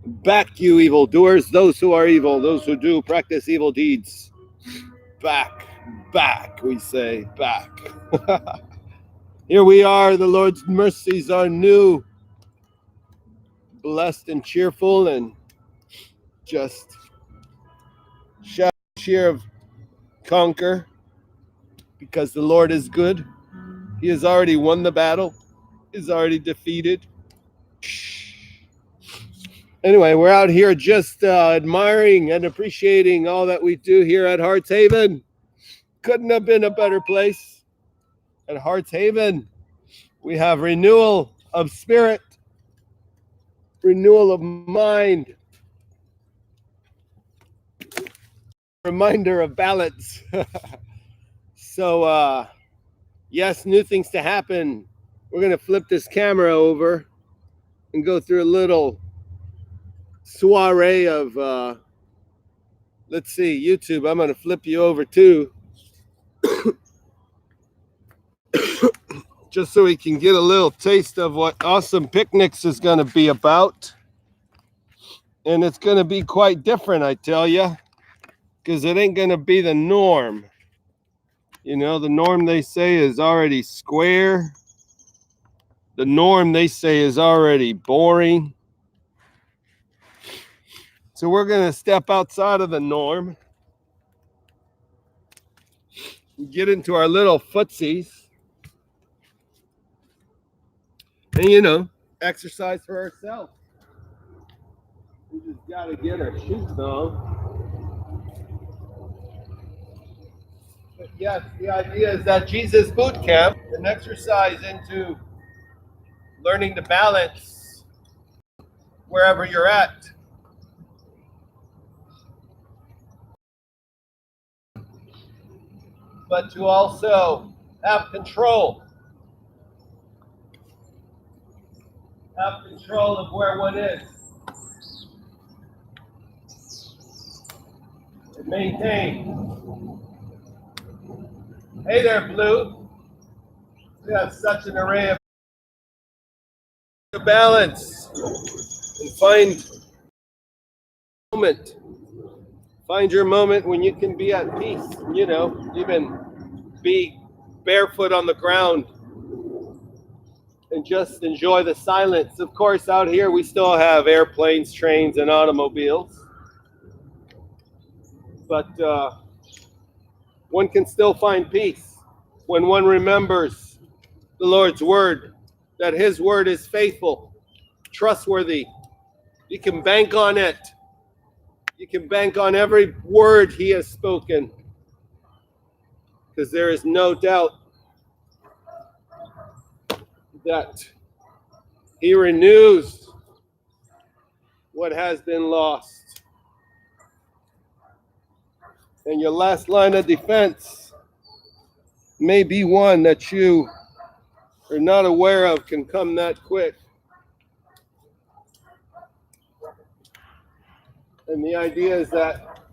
Back, you evildoers, those who are evil, those who do practice evil deeds. Back, back, we say, back. Here we are, the Lord's mercies are new, blessed and cheerful, and just shout cheer of conquer, because the Lord is good. He has already won the battle. He's already defeated. Anyway, we're out here just admiring and appreciating all that we do here at Hearts Haven. Couldn't have been a better place. At Hearts Haven, we have renewal of spirit, renewal of mind, reminder of balance. So, yes, new things to happen. We're going to flip this camera over and go through a little soiree of, let's see, YouTube. I'm going to flip you over too. Just so we can get a little taste of what Awesome Picnics is going to be about. And it's going to be quite different, I tell you, because it ain't going to be the norm. You know, the norm, they say, is already square. The norm, they say, is already boring. So we're going to step outside of the norm and get into our little footsies. And, you know, exercise for ourselves. We just got to get our shoes on. But yes, the idea is that Jesus Boot Camp, an exercise into learning to balance wherever you're at. But to also have control. Have control of where one is. And maintain. Hey there, Blue. We have such an array of balance. And find moment. Find your moment when you can be at peace. You know, even be barefoot on the ground and just enjoy the silence. Of course, out here we still have airplanes, trains, and automobiles. But one can still find peace when one remembers the Lord's word, that his word is faithful, trustworthy. You can bank on it. You can bank on every word he has spoken, because there is no doubt that he renews what has been lost. And your last line of defense may be one that you are not aware of can come that quick. And the idea is that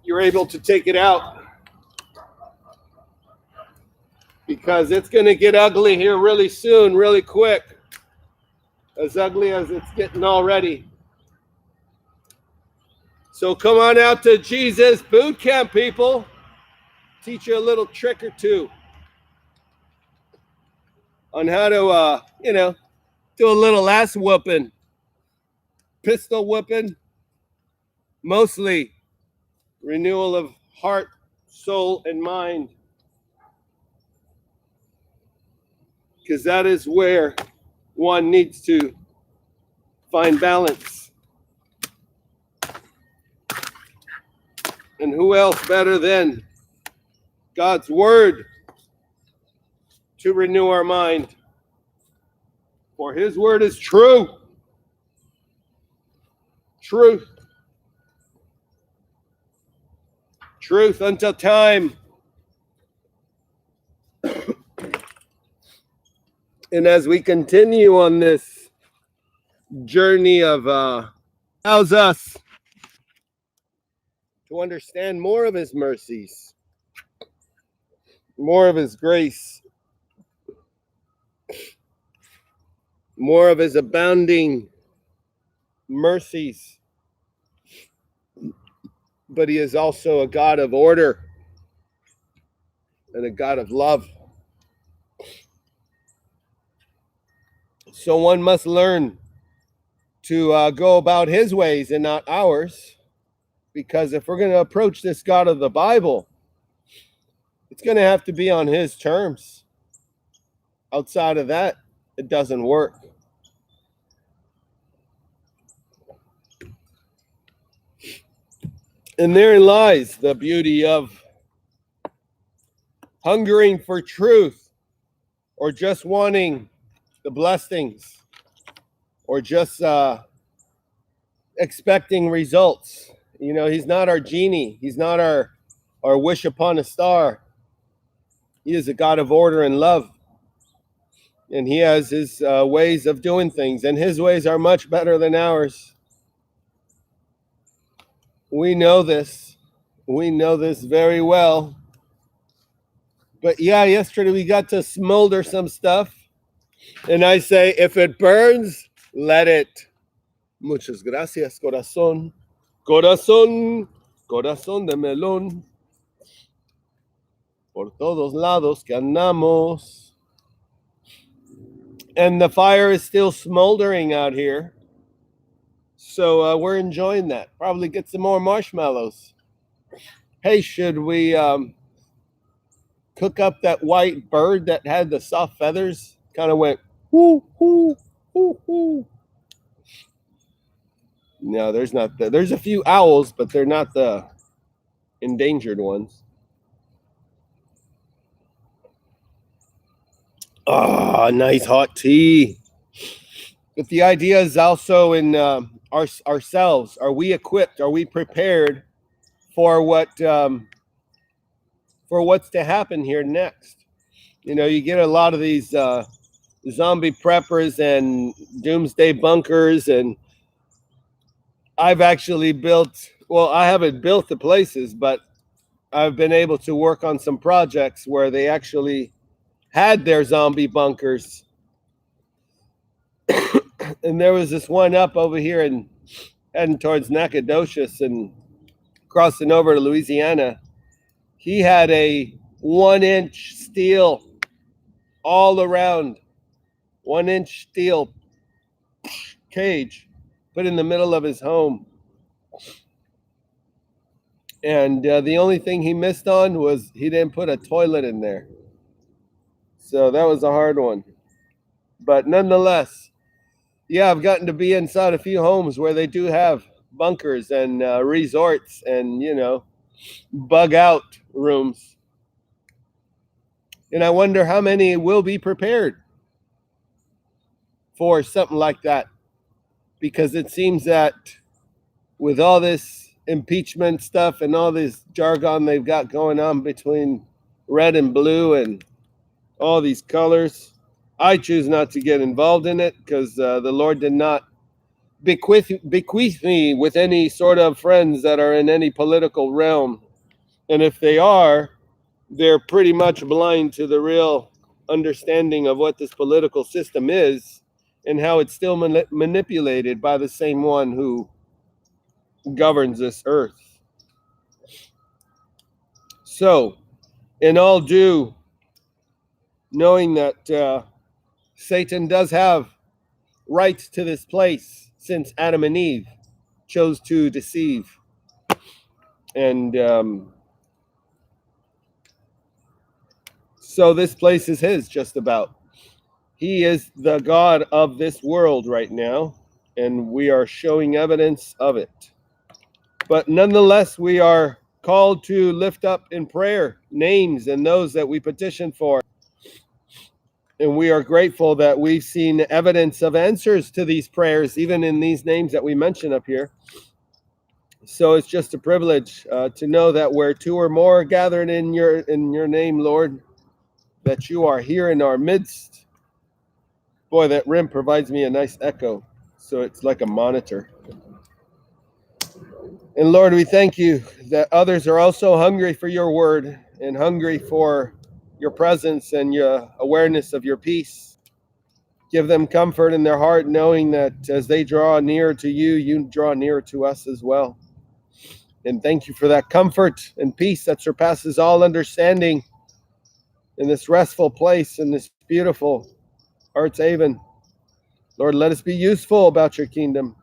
you're able to take it out, because it's going to get ugly here really soon, really quick, as ugly as it's getting already. So come on out to Jesus Boot Camp, people. Teach you a little trick or two on how to, do a little ass whooping, pistol whipping, mostly renewal of heart, soul, and mind. Because that is where one needs to find balance. And who else better than God's word to renew our mind? For his word is true. Truth. Truth until time. And as we continue on this journey of allows us to understand more of his mercies, more of his grace, more of his abounding mercies, but he is also a God of order and a God of love. So one must learn to go about his ways and not ours, because if we're going to approach this God of the Bible, it's going to have to be on his terms. Outside of that, it doesn't work. And therein lies the beauty of hungering for truth, or just wanting the blessings, or just expecting results. You know, he's not our genie. He's not our wish upon a star. He is a God of order and love. And he has his ways of doing things, and his ways are much better than ours. We know this. We know this very well. But yeah, yesterday we got to smolder some stuff. And I say, if it burns, let it. Muchas gracias, corazón. Corazón, corazón de melón. Por todos lados que andamos. And the fire is still smoldering out here. So we're enjoying that. Probably get some more marshmallows. Hey, should we cook up that white bird that had the soft feathers? Kind of went, whoo, whoo, whoo, whoo. No, there's not. There's a few owls, but they're not the endangered ones. Ah, nice hot tea. But the idea is also in ourselves. Are we equipped? Are we prepared for what's to happen here next? You know, you get a lot of these zombie preppers and doomsday bunkers, and I've actually built. Well, I haven't built the places, but I've been able to work on some projects where they actually had their zombie bunkers. And there was this one up over here and heading towards Nacogdoches and crossing over to Louisiana. He had a 1-inch steel all around, 1-inch steel cage put in the middle of his home. And the only thing he missed on was he didn't put a toilet in there. So that was a hard one. But nonetheless, yeah, I've gotten to be inside a few homes where they do have bunkers and resorts and, you know, bug out rooms. And I wonder how many will be prepared for something like that. Because it seems that with all this impeachment stuff and all this jargon they've got going on between red and blue and all these colors, I choose not to get involved in it because the Lord did not bequeath me with any sort of friends that are in any political realm. And if they are, they're pretty much blind to the real understanding of what this political system is and how it's still manipulated by the same one who governs this earth. So, in all due, knowing that Satan does have rights to this place since Adam and Eve chose to deceive. And so this place is his, just about. He is the God of this world right now, and we are showing evidence of it. But nonetheless, we are called to lift up in prayer names and those that we petition for. And we are grateful that we've seen evidence of answers to these prayers, even in these names that we mention up here. So it's just a privilege to know that where two or more are gathered in your name, Lord, that you are here in our midst. Boy, that rim provides me a nice echo, so it's like a monitor. And Lord, we thank you that others are also hungry for your word and hungry for your presence and your awareness of your peace. Give them comfort in their heart, knowing that as they draw near to you, you draw near to us as well. And thank you for that comfort and peace that surpasses all understanding in this restful place, in this beautiful Heart's Haven. Lord, let us be useful about your kingdom.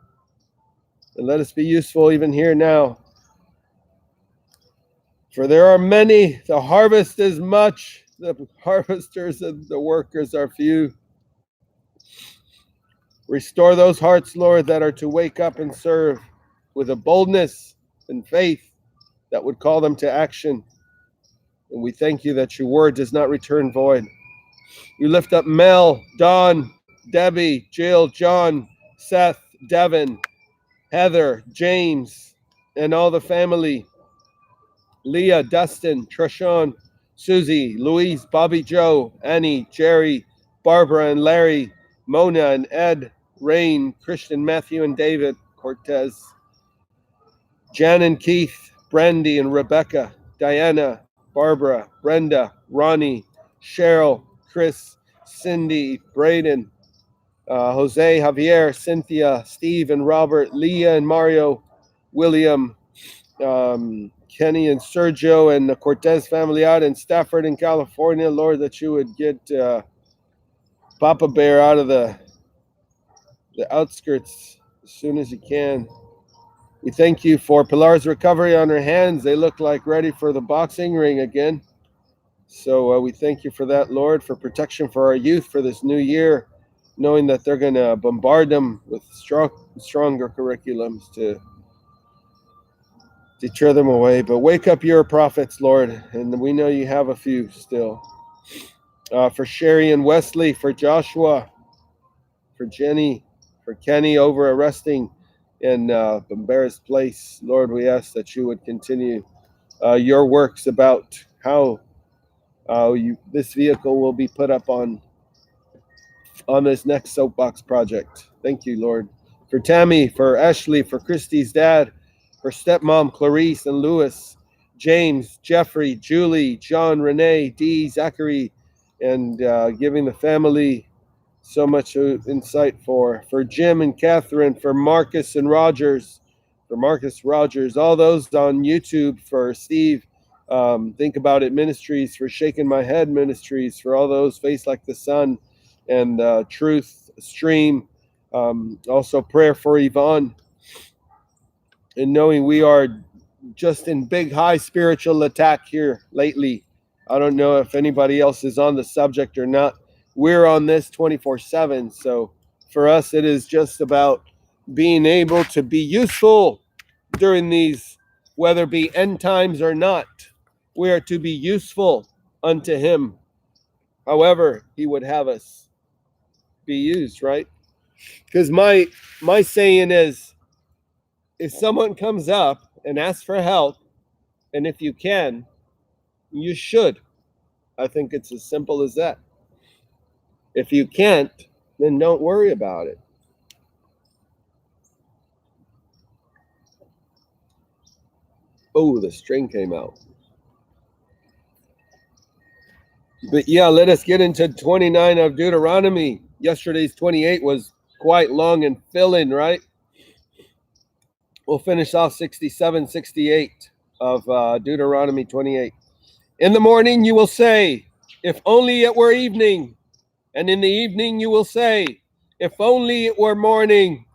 And let us be useful even here now. For there are many, the harvest is much, the harvesters and the workers are few. Restore those hearts, Lord, that are to wake up and serve with a boldness and faith that would call them to action. And we thank you that your word does not return void. We lift up Mel, Don, Debbie, Jill, John, Seth, Devin, Heather, James, and all the family. Leah, Dustin, Treshawn, Susie, Louise, Bobby, Joe, Annie, Jerry, Barbara, and Larry, Mona, and Ed, Rain, Christian, Matthew, and David, Cortez, Jan and Keith, Brandy and Rebecca, Diana, Barbara, Brenda, Ronnie, Cheryl, Chris, Cindy, Braden, Jose, Javier, Cynthia, Steve and Robert, Leah and Mario, William, Kenny and Sergio, and the Cortez family out in Stafford in California. Lord, that you would get Papa Bear out of the outskirts as soon as you can. We thank you for Pilar's recovery on her hands. They look like ready for the boxing ring again. So we thank you for that, Lord, for protection for our youth for this new year, knowing that they're going to bombard them with stronger curriculums to deter them away. But wake up your prophets, Lord, and we know you have a few still. For Sherry and Wesley, for Joshua, for Jenny, for Kenny over arresting in Bambara's place. Lord, we ask that you would continue your works about how this vehicle will be put up on this next soapbox project. Thank you, Lord. For Tammy, for Ashley, for Christy's dad, for stepmom Clarice and Lewis, James, Jeffrey, Julie, John, Renee, Dee, Zachary, and giving the family so much insight for Jim and Catherine, for Marcus and Rogers, for Marcus Rogers, all those on YouTube, for Steve, Think About It Ministries, for Shaking My Head Ministries, for all those Face Like the Sun and Truth Stream, also prayer for Yvonne, and knowing we are just in big, high spiritual attack here lately. I don't know if anybody else is on the subject or not. We're on this 24/7. So for us, it is just about being able to be useful during these, whether it be end times or not. We are to be useful unto him, however he would have us be used, right? Because my saying is, if someone comes up and asks for help, and if you can, you should. I think it's as simple as that. If you can't, then don't worry about it. Oh, the string came out. But yeah, let us get into 29 of Deuteronomy. Yesterday's 28 was quite long and filling, right? We'll finish off 67, 68 of Deuteronomy 28. In the morning you will say, if only it were evening. And in the evening you will say, if only it were morning.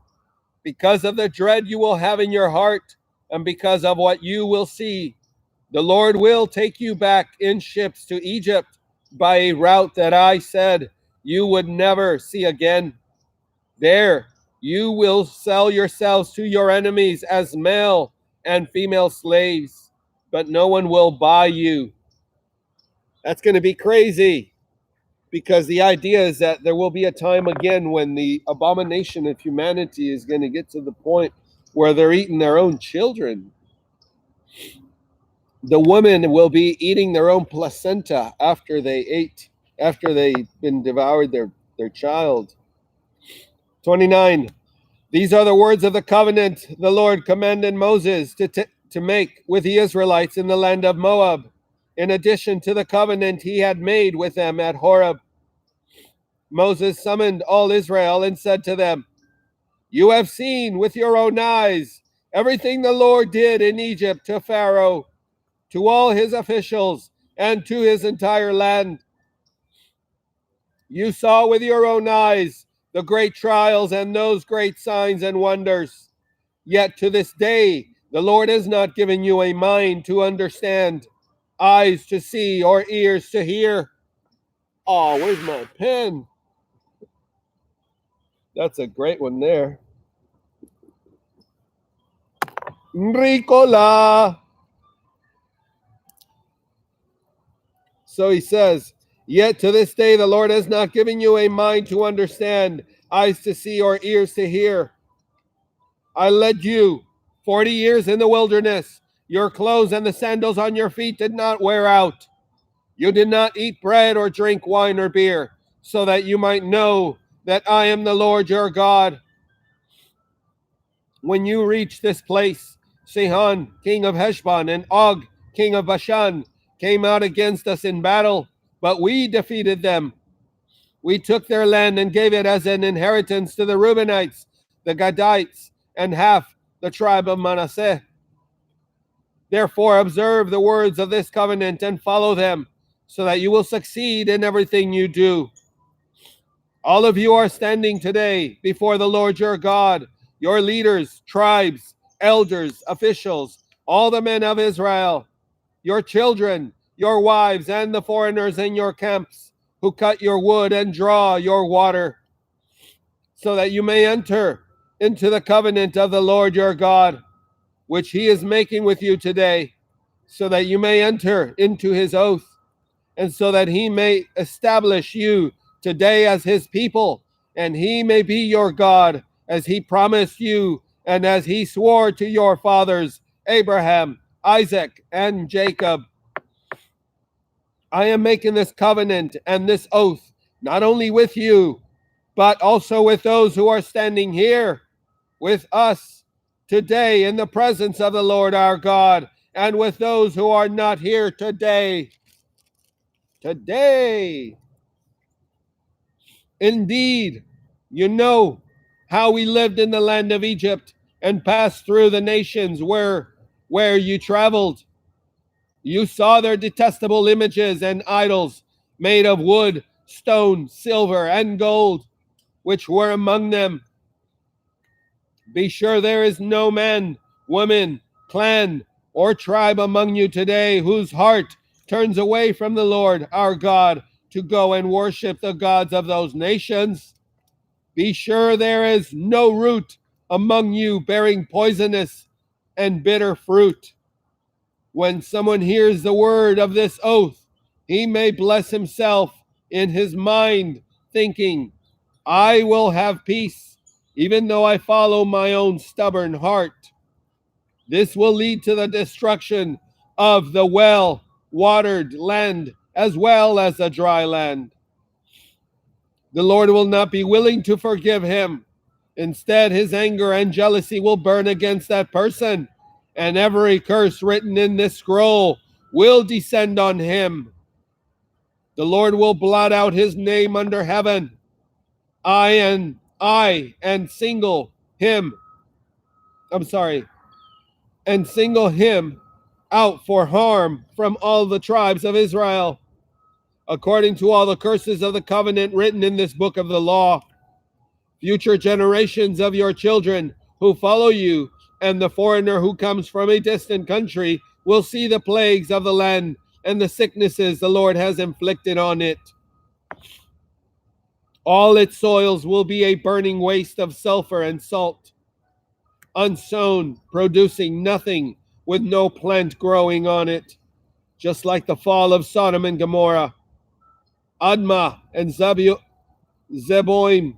Because of the dread you will have in your heart, and because of what you will see, the Lord will take you back in ships to Egypt by a route that I said you would never see again. There you will sell yourselves to your enemies as male and female slaves, but no one will buy you. That's going to be crazy, because the idea is that there will be a time again when the abomination of humanity is going to get to the point where they're eating their own children. The women will be eating their own placenta after they've been devoured their child. 29. These are the words of the covenant the Lord commanded Moses to make with the Israelites in the land of Moab, in addition to the covenant he had made with them at Horeb. Moses summoned all Israel and said to them, "You have seen with your own eyes everything the Lord did in Egypt to Pharaoh, to all his officials, and to his entire land. You saw with your own eyes the great trials and those great signs and wonders. Yet to this day, the Lord has not given you a mind to understand, eyes to see, or ears to hear." Oh, where's my pen? That's a great one there. Ricola. So he says, "Yet to this day the Lord has not given you a mind to understand, eyes to see, or ears to hear. I led you 40 years in the wilderness. Your clothes and the sandals on your feet did not wear out. You did not eat bread or drink wine or beer, so that you might know that I am the Lord your God. When you reach this place, Sihon, king of Heshbon, and Og, king of Bashan, came out against us in battle, but we defeated them. We took their land and gave it as an inheritance to the Reubenites, the Gadites, and half the tribe of Manasseh. Therefore, observe the words of this covenant and follow them, so that you will succeed in everything you do. All of you are standing today before the Lord your God, your leaders, tribes, elders, officials, all the men of Israel, your children, your wives, and the foreigners in your camps, who cut your wood and draw your water, so that you may enter into the covenant of the Lord your God, which he is making with you today, so that you may enter into his oath, and so that he may establish you today as his people, and he may be your God, as he promised you, and as he swore to your fathers, Abraham, Isaac, and Jacob. I am making this covenant and this oath, not only with you, but also with those who are standing here with us today in the presence of the Lord our God, and with those who are not here today. Today. Indeed, you know how we lived in the land of Egypt and passed through the nations where you traveled. You saw their detestable images and idols made of wood, stone, silver, and gold, which were among them. Be sure there is no man, woman, clan, or tribe among you today whose heart turns away from the Lord our God to go and worship the gods of those nations. Be sure there is no root among you bearing poisonous and bitter fruit. When someone hears the word of this oath, he may bless himself in his mind, thinking, I will have peace, even though I follow my own stubborn heart. This will lead to the destruction of the well-watered land as well as the dry land. The Lord will not be willing to forgive him. Instead, his anger and jealousy will burn against that person, and every curse written in this scroll will descend on him. The Lord will blot out his name under heaven. And single him out for harm from all the tribes of Israel, according to all the curses of the covenant written in this book of the law. Future generations of your children who follow you and the foreigner who comes from a distant country will see the plagues of the land and the sicknesses the Lord has inflicted on it. All its soils will be a burning waste of sulfur and salt, unsown, producing nothing, with no plant growing on it, just like the fall of Sodom and Gomorrah, Admah and Zeboim,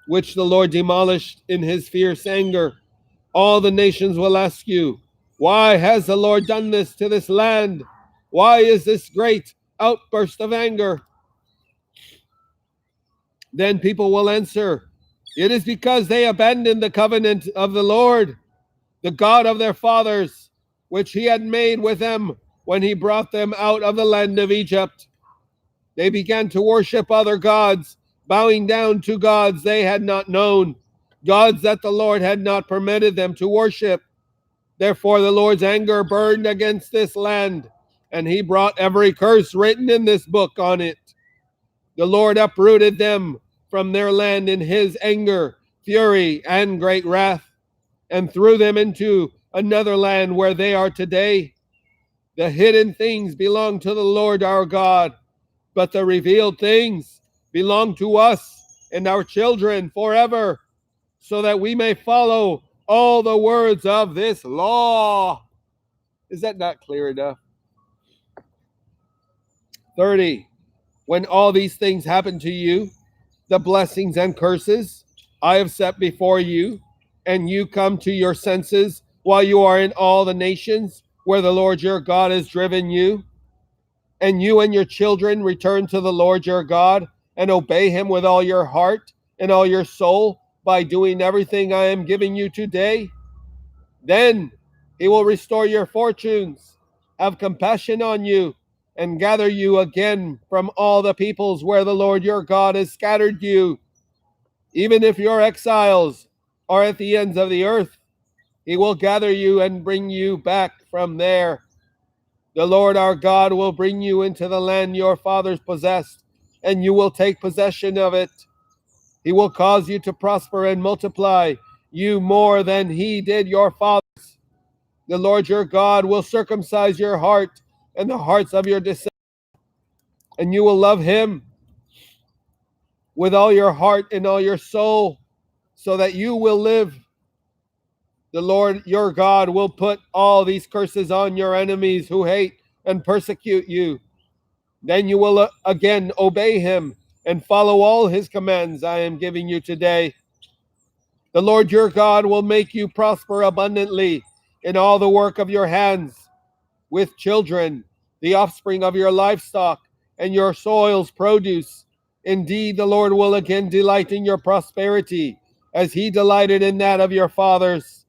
which the Lord demolished in his fierce anger. All the nations will ask you, why has the Lord done this to this land? Why is this great outburst of anger? Then people will answer, it is because they abandoned the covenant of the Lord, the God of their fathers, which he had made with them when he brought them out of the land of Egypt. They began to worship other gods, bowing down to gods they had not known, gods that the Lord had not permitted them to worship. Therefore the Lord's anger burned against this land, and he brought every curse written in this book on it. The Lord uprooted them from their land in his anger, fury, and great wrath, and threw them into another land where they are today. The hidden things belong to the Lord our God, but the revealed things belong to us and our children forever, so that we may follow all the words of this law. Is that not clear enough? 30. When all these things happen to you, the blessings and curses I have set before you, and you come to your senses while you are in all the nations where the Lord your God has driven you, and you and your children return to the Lord your God and obey him with all your heart and all your soul by doing everything I am giving you today, then he will restore your fortunes, have compassion on you, and gather you again from all the peoples where the Lord your God has scattered you. Even if your exiles are at the ends of the earth, he will gather you and bring you back from there. The Lord our God will bring you into the land your fathers possessed, and you will take possession of it. He will cause you to prosper and multiply you more than he did your fathers. The Lord your God will circumcise your heart and the hearts of your descendants, and you will love him with all your heart and all your soul, so that you will live. The Lord your God will put all these curses on your enemies who hate and persecute you. Then you will again obey him and follow all his commands I am giving you today. The Lord your God will make you prosper abundantly in all the work of your hands, with children, the offspring of your livestock, and your soil's produce. Indeed, the Lord will again delight in your prosperity, as he delighted in that of your fathers.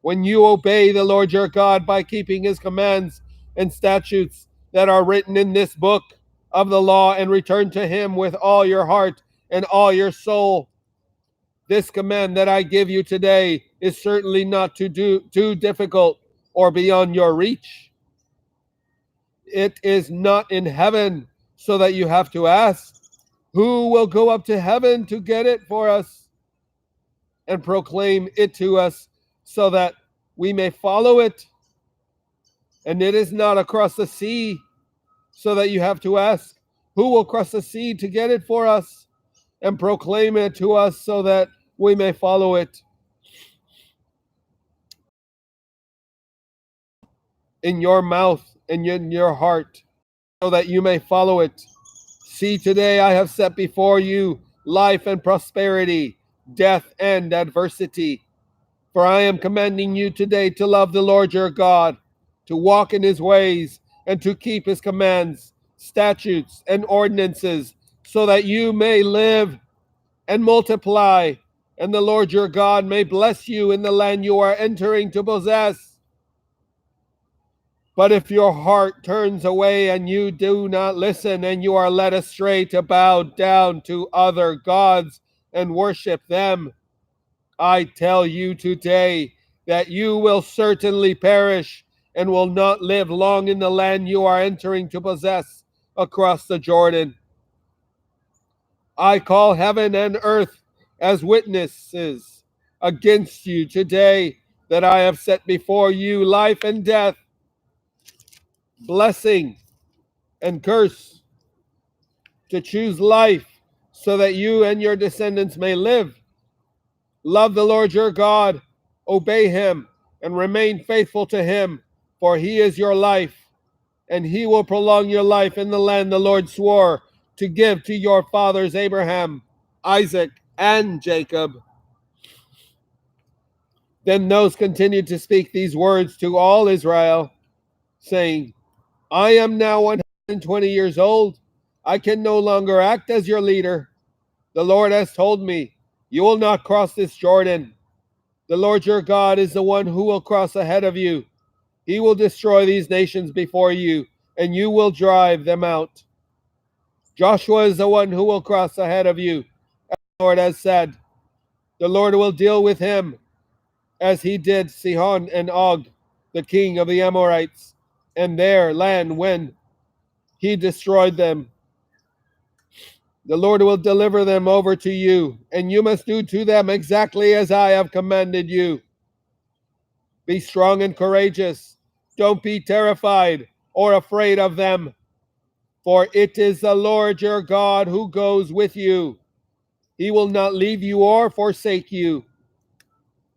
When you obey the Lord your God by keeping his commands and statutes that are written in this book of the law, and return to him with all your heart and all your soul, this command that I give you today is certainly not too difficult or beyond your reach. It is not in heaven, so that you have to ask, who will go up to heaven to get it for us and proclaim it to us, so that we may follow it? And it is not across the sea, so that you have to ask, who will cross the sea to get it for us and proclaim it to us, so that we may follow it? In your mouth and in your heart, so that you may follow it. See, today I have set before you life and prosperity, death and adversity. For I am commanding you today to love the Lord your God, to walk in his ways, and to keep his commands, statutes, and ordinances, so that you may live and multiply, and the Lord your God may bless you in the land you are entering to possess. But if your heart turns away and you do not listen, and you are led astray to bow down to other gods and worship them, I tell you today that you will certainly perish and will not live long in the land you are entering to possess across the Jordan. I call heaven and earth as witnesses against you today, that I have set before you life and death, blessing and curse, to choose life, so that you and your descendants may live. Love the Lord your God, obey him, and remain faithful to him, for he is your life, and he will prolong your life in the land the Lord swore to give to your fathers Abraham, Isaac, and Jacob. Then those continued to speak these words to all Israel, saying, I am now 120 years old. I can no longer act as your leader. The Lord has told me, you will not cross this Jordan. The Lord your God is the one who will cross ahead of you. He will destroy these nations before you, and you will drive them out. Joshua is the one who will cross ahead of you, Lord has said. The Lord will deal with him as he did Sihon and Og, the king of the Amorites, and their land when he destroyed them. The Lord will deliver them over to you, and you must do to them exactly as I have commanded you. Be strong and courageous. Don't be terrified or afraid of them, for it is the Lord your God who goes with you. He will not leave you or forsake you.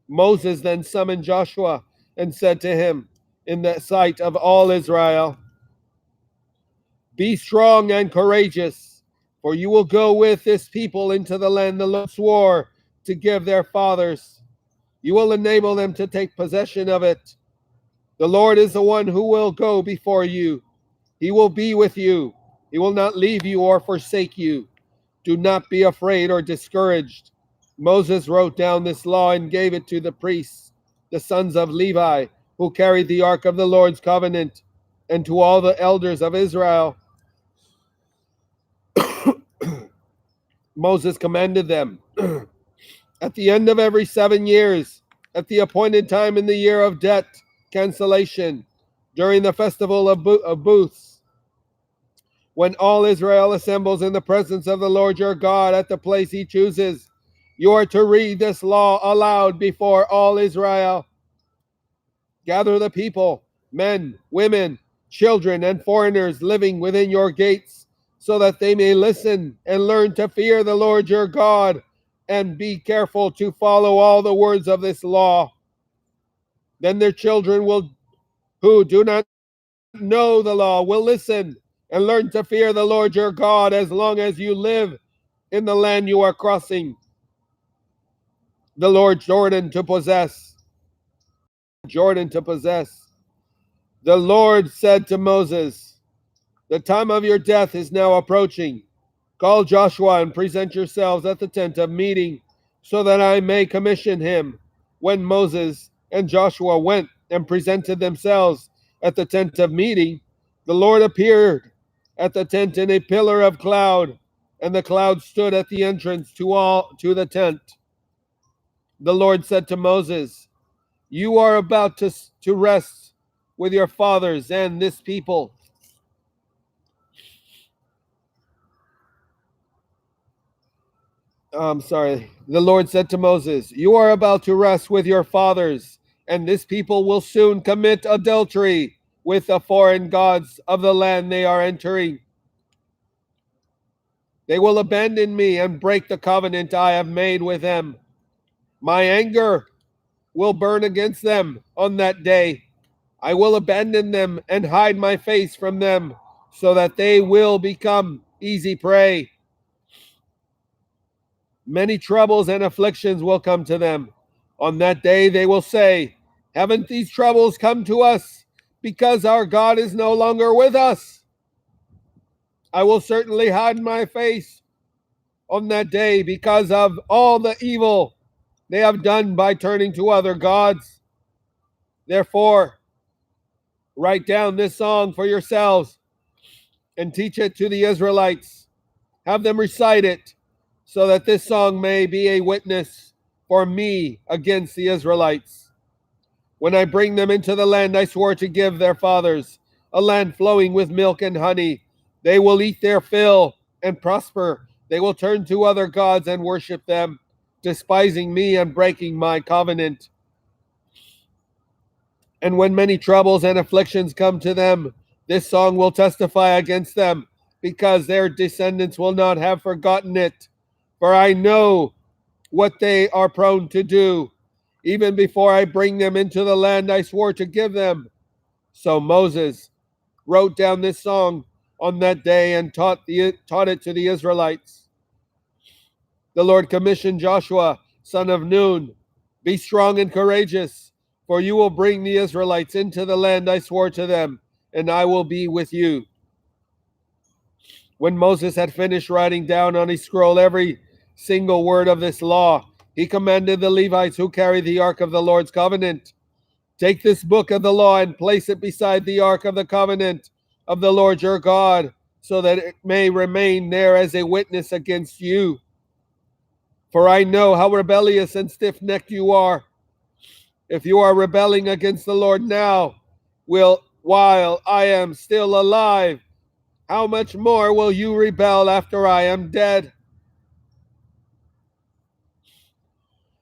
Moses then summoned Joshua and said to him in the sight of all Israel, be strong and courageous, for you will go with this people into the land the Lord swore to give their fathers. You will enable them to take possession of it. The Lord is the one who will go before you. He will be with you. He will not leave you or forsake you. Do not be afraid or discouraged. Moses wrote down this law and gave it to the priests, the sons of Levi, who carried the ark of the Lord's covenant, and to all the elders of Israel. Moses commanded them, at the end of every 7 years, at the appointed time in the year of debt cancellation, during the festival of booths, when all Israel assembles in the presence of the Lord your God at the place he chooses, you are to read this law aloud before all Israel. Gather the people, men, women, children, and foreigners living within your gates, so that they may listen and learn to fear the Lord your God, and be careful to follow all the words of this law. Then their children who do not know the law will listen and learn to fear the Lord your God as long as you live in the land you are crossing the Lord Jordan to possess. The Lord said to Moses, the time of your death is now approaching. Call Joshua and present yourselves at the tent of meeting, so that I may commission him. When Moses and Joshua went and presented themselves at the tent of meeting, the Lord appeared at the tent in a pillar of cloud, and the cloud stood at the entrance to the tent. The Lord said to Moses, you are about to rest with your fathers and this people. The Lord said to Moses, you are about to rest with your fathers, and this people will soon commit adultery with the foreign gods of the land they are entering. They will abandon me and break the covenant I have made with them. My anger will burn against them on that day. I will abandon them and hide my face from them, so that they will become easy prey. Many troubles and afflictions will come to them. On that day they will say, haven't these troubles come to us because our God is no longer with us? I will certainly hide my face on that day because of all the evil they have done by turning to other gods. Therefore, write down this song for yourselves and teach it to the Israelites. Have them recite it, so that this song may be a witness for me against the Israelites. When I bring them into the land I swore to give their fathers, a land flowing with milk and honey, they will eat their fill and prosper. They will turn to other gods and worship them, despising me and breaking my covenant. And when many troubles and afflictions come to them, this song will testify against them, because their descendants will not have forgotten it. For I know what they are prone to do, even before I bring them into the land I swore to give them. So Moses wrote down this song on that day and taught it to the Israelites. The Lord commissioned Joshua, son of Nun, be strong and courageous, for you will bring the Israelites into the land I swore to them, and I will be with you. When Moses had finished writing down on a scroll every single word of this law, he commanded the Levites who carry the ark of the Lord's covenant, take this book of the law and place it beside the ark of the covenant of the Lord your God, so that it may remain there as a witness against you. For I know how rebellious and stiff-necked you are. If you are rebelling against the Lord now, while I am still alive, how much more will you rebel after I am dead?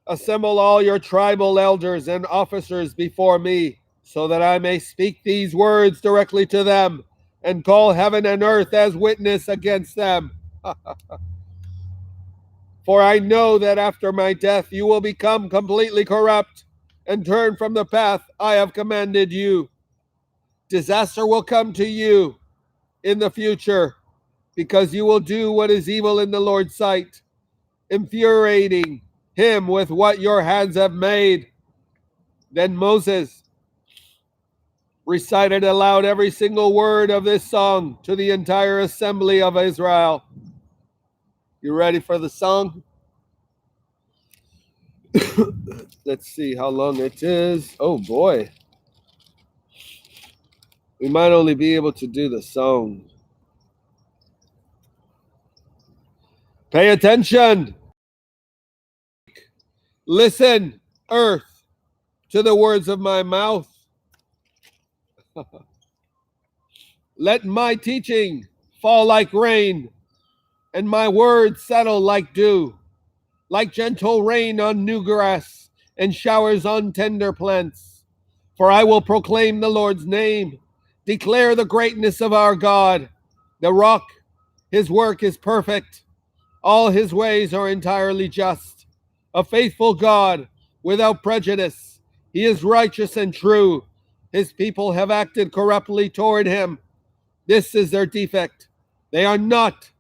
Assemble all your tribal elders and officers before me, so that I may speak these words directly to them and call heaven and earth as witness against them. For I know that after my death you will become completely corrupt and turn from the path I have commanded you. Disaster will come to you in the future, because you will do what is evil in the Lord's sight, infuriating him with what your hands have made. Then Moses recited aloud every single word of this song to the entire assembly of Israel. You ready for the song? Let's see how long it is. Oh boy. We might only be able to do the song. Pay attention. Listen, earth, to the words of my mouth. Let my teaching fall like rain, and my words settle like dew, like gentle rain on new grass and showers on tender plants. For I will proclaim the Lord's name, declare the greatness of our God, the rock. His work is perfect. All his ways are entirely just. A faithful God without prejudice. He is righteous and true. His people have acted corruptly toward him. This is their defect. They are not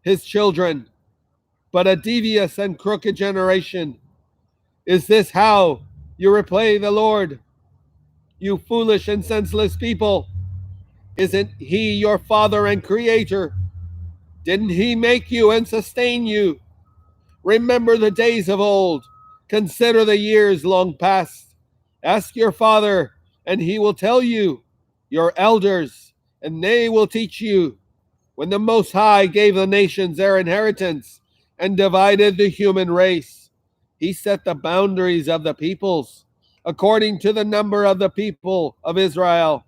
his children, but a devious and crooked generation. Is this how you repay the Lord, you foolish and senseless people? Isn't he your father and creator? Didn't he make you and sustain you? Remember the days of old. Consider the years long past. Ask your father, and he will tell you, your elders, and they will teach you. When the Most High gave the nations their inheritance and divided the human race, he set the boundaries of the peoples according to the number of the people of Israel.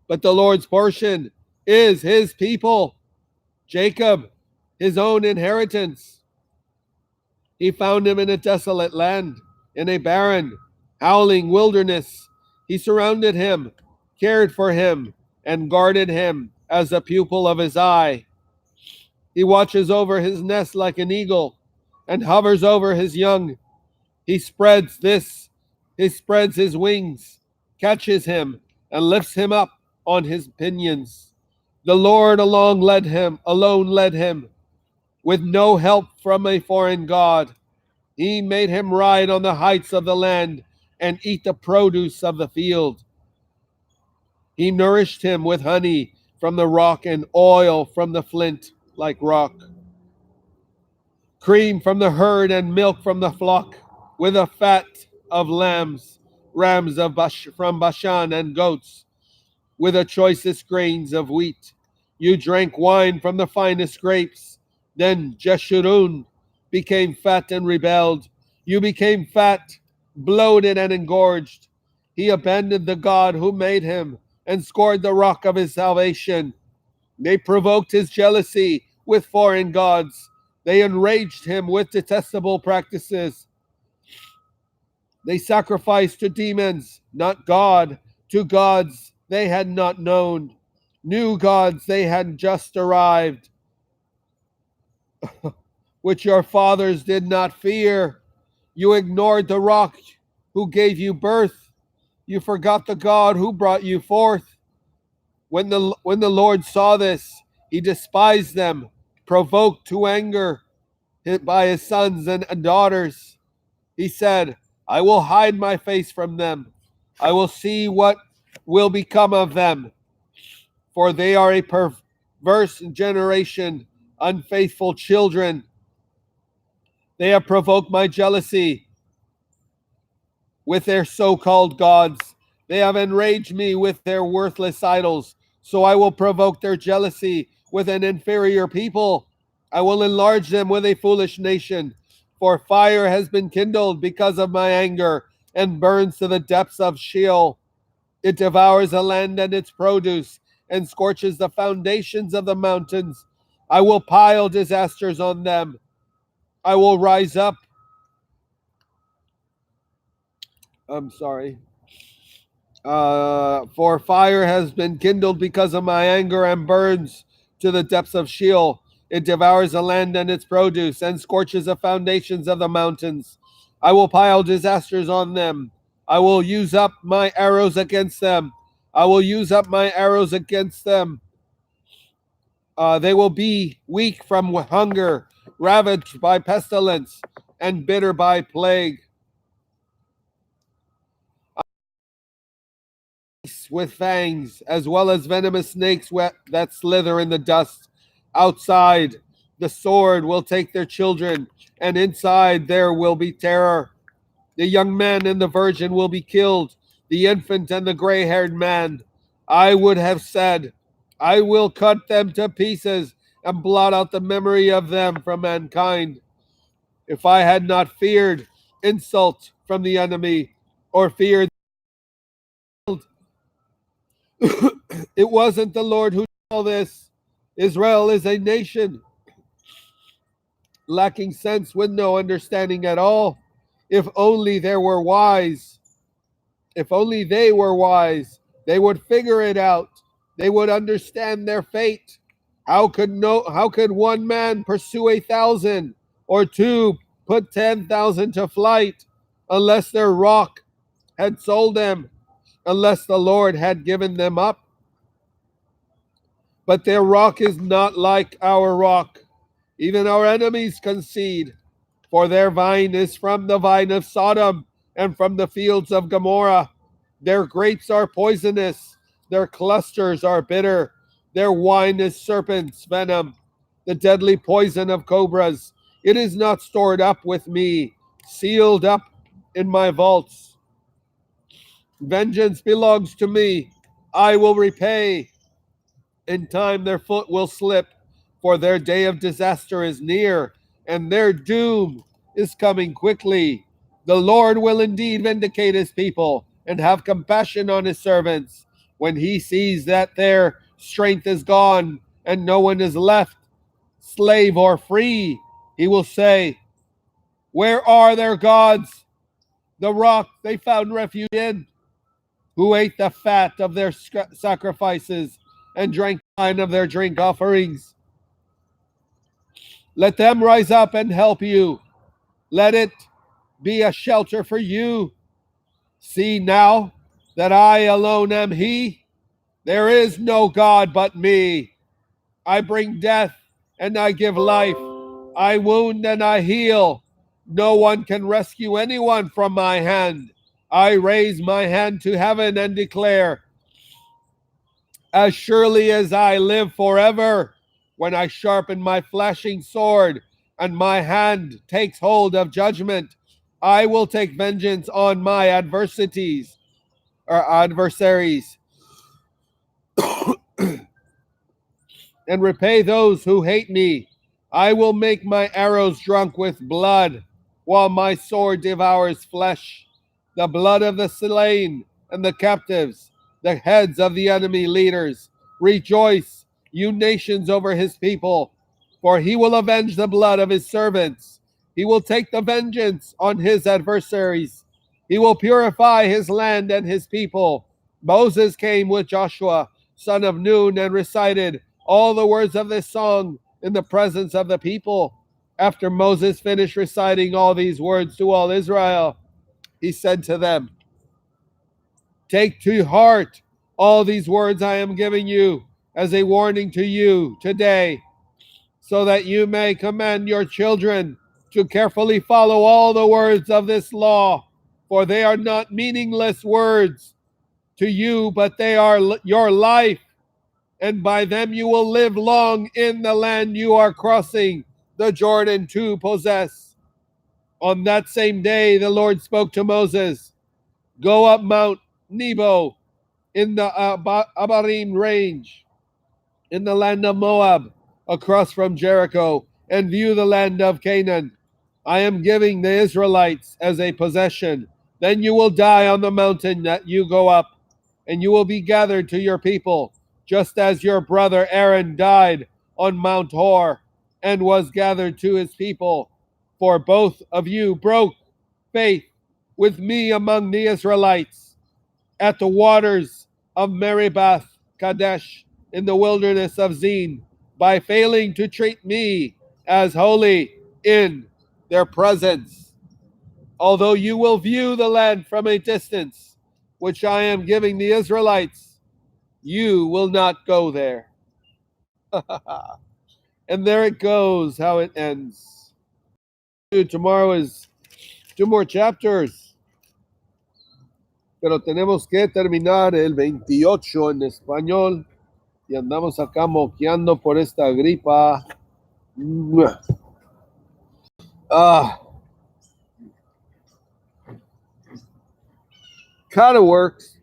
But the Lord's portion is his people, Jacob, his own inheritance. He found him in a desolate land, in a barren, howling wilderness. He surrounded him, cared for him, and guarded him as a pupil of his eye. He watches over his nest like an eagle and hovers over his young. He spreads his wings, catches him, and lifts him up on his pinions. The Lord alone led him, with no help from a foreign god. He made him ride on the heights of the land and eat the produce of the field. He nourished him with honey from the rock and oil from the flint like rock, cream from the herd and milk from the flock, with the fat of rams from Bashan, and goats, with the choicest grains of wheat. You drank wine from the finest grapes. Then Jeshurun became fat and rebelled. You became fat, bloated, and engorged. He abandoned the God who made him and scorned the rock of his salvation. They provoked his jealousy with foreign gods. They enraged him with detestable practices. They sacrificed to demons, not God, to gods they had not known, new gods they had just arrived, which your fathers did not fear. You ignored the rock who gave you birth. You forgot the God who brought you forth. When the Lord saw this, he despised them, provoked to anger by his sons and daughters. He said, I will hide my face from them. I will see what will become of them. For they are a perverse generation, unfaithful children. They have provoked my jealousy with their so-called gods. They have enraged me with their worthless idols. So I will provoke their jealousy with an inferior people. I will enlarge them with a foolish nation. For fire has been kindled because of my anger, and burns to the depths of Sheol. It devours the land and its produce, and scorches the foundations of the mountains. I will pile disasters on them. I will rise up. I'm sorry. For fire has been kindled because of my anger, and burns to the depths of Sheol. It devours the land and its produce, and scorches the foundations of the mountains. I will pile disasters on them. I will use up my arrows against them. I will use up my arrows against them. They will be weak from hunger, ravaged by pestilence, and bitter by plague. With fangs, as well as venomous snakes that slither in the dust. Outside, the sword will take their children, and inside there will be terror. The young man and the virgin will be killed, the infant and the gray-haired man. I would have said, I will cut them to pieces and blot out the memory of them from mankind. If I had not feared insult from the enemy, or feared it wasn't the Lord who did all this. Israel is a nation lacking sense with no understanding at all. If only they were wise. If only they were wise, they would figure it out. They would understand their fate. How could one man pursue 1,000, or two put 10,000 to flight, unless their rock had sold them, unless the Lord had given them up? But their rock is not like our rock. Even our enemies concede. For their vine is from the vine of Sodom, and from the fields of Gomorrah. Their grapes are poisonous. Their clusters are bitter. Their wine is serpent's venom, the deadly poison of cobras. It is not stored up with me, sealed up in my vaults. Vengeance belongs to me. I will repay. In time their foot will slip, for their day of disaster is near, and their doom is coming quickly. The Lord will indeed vindicate his people and have compassion on his servants. When he sees that their strength is gone and no one is left, slave or free, he will say, where are their gods, the rock they found refuge in, who ate the fat of their sacrifices and drank wine of their drink offerings? Let them rise up and help you. Let it be a shelter for you. See now that I alone am he. There is no God but me. I bring death and I give life. I wound and I heal. No one can rescue anyone from my hand. I raise my hand to heaven and declare, as surely as I live forever, when I sharpen my flashing sword and my hand takes hold of judgment, I will take vengeance on my adversaries, and repay those who hate me. I will make my arrows drunk with blood, while my sword devours flesh, the blood of the slain and the captives, the heads of the enemy leaders. Rejoice, you nations, over his people, for he will avenge the blood of his servants. He will take the vengeance on his adversaries. He will purify his land and his people. Moses came with Joshua, son of Nun, and recited all the words of this song in the presence of the people. After Moses finished reciting all these words to all Israel, he said to them, take to heart all these words I am giving you as a warning to you today, so that you may command your children to carefully follow all the words of this law, for they are not meaningless words to you, but they are your life, and by them you will live long in the land you are crossing the Jordan to possess. On that same day, the Lord spoke to Moses, go up Mount Nebo in the Abarim range, in the land of Moab, across from Jericho, and view the land of Canaan. I am giving the Israelites as a possession. Then you will die on the mountain that you go up, and you will be gathered to your people, just as your brother Aaron died on Mount Hor and was gathered to his people. For both of you broke faith with me among the Israelites at the waters of Meribah Kadesh in the wilderness of Zin by failing to treat me as holy in their presence. Although you will view the land from a distance, which I am giving the Israelites, you will not go there. And there it goes, how it ends. Tomorrow is 2 more chapters, pero tenemos que terminar el 28 en español y andamos acá moqueando por esta gripa. Kind of works,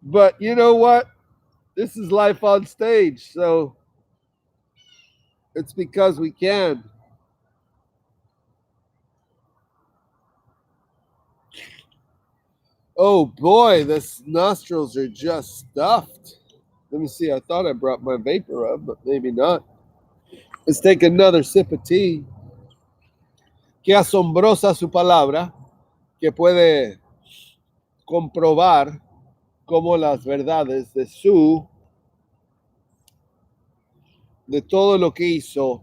but you know what? This is life on stage, so it's because we can. Oh boy, the nostrils are just stuffed. Let me see. I thought I brought my vapor up, but maybe not. Let's take another sip of tea. Qué asombrosa su palabra, que puede comprobar cómo las verdades de todo lo que hizo,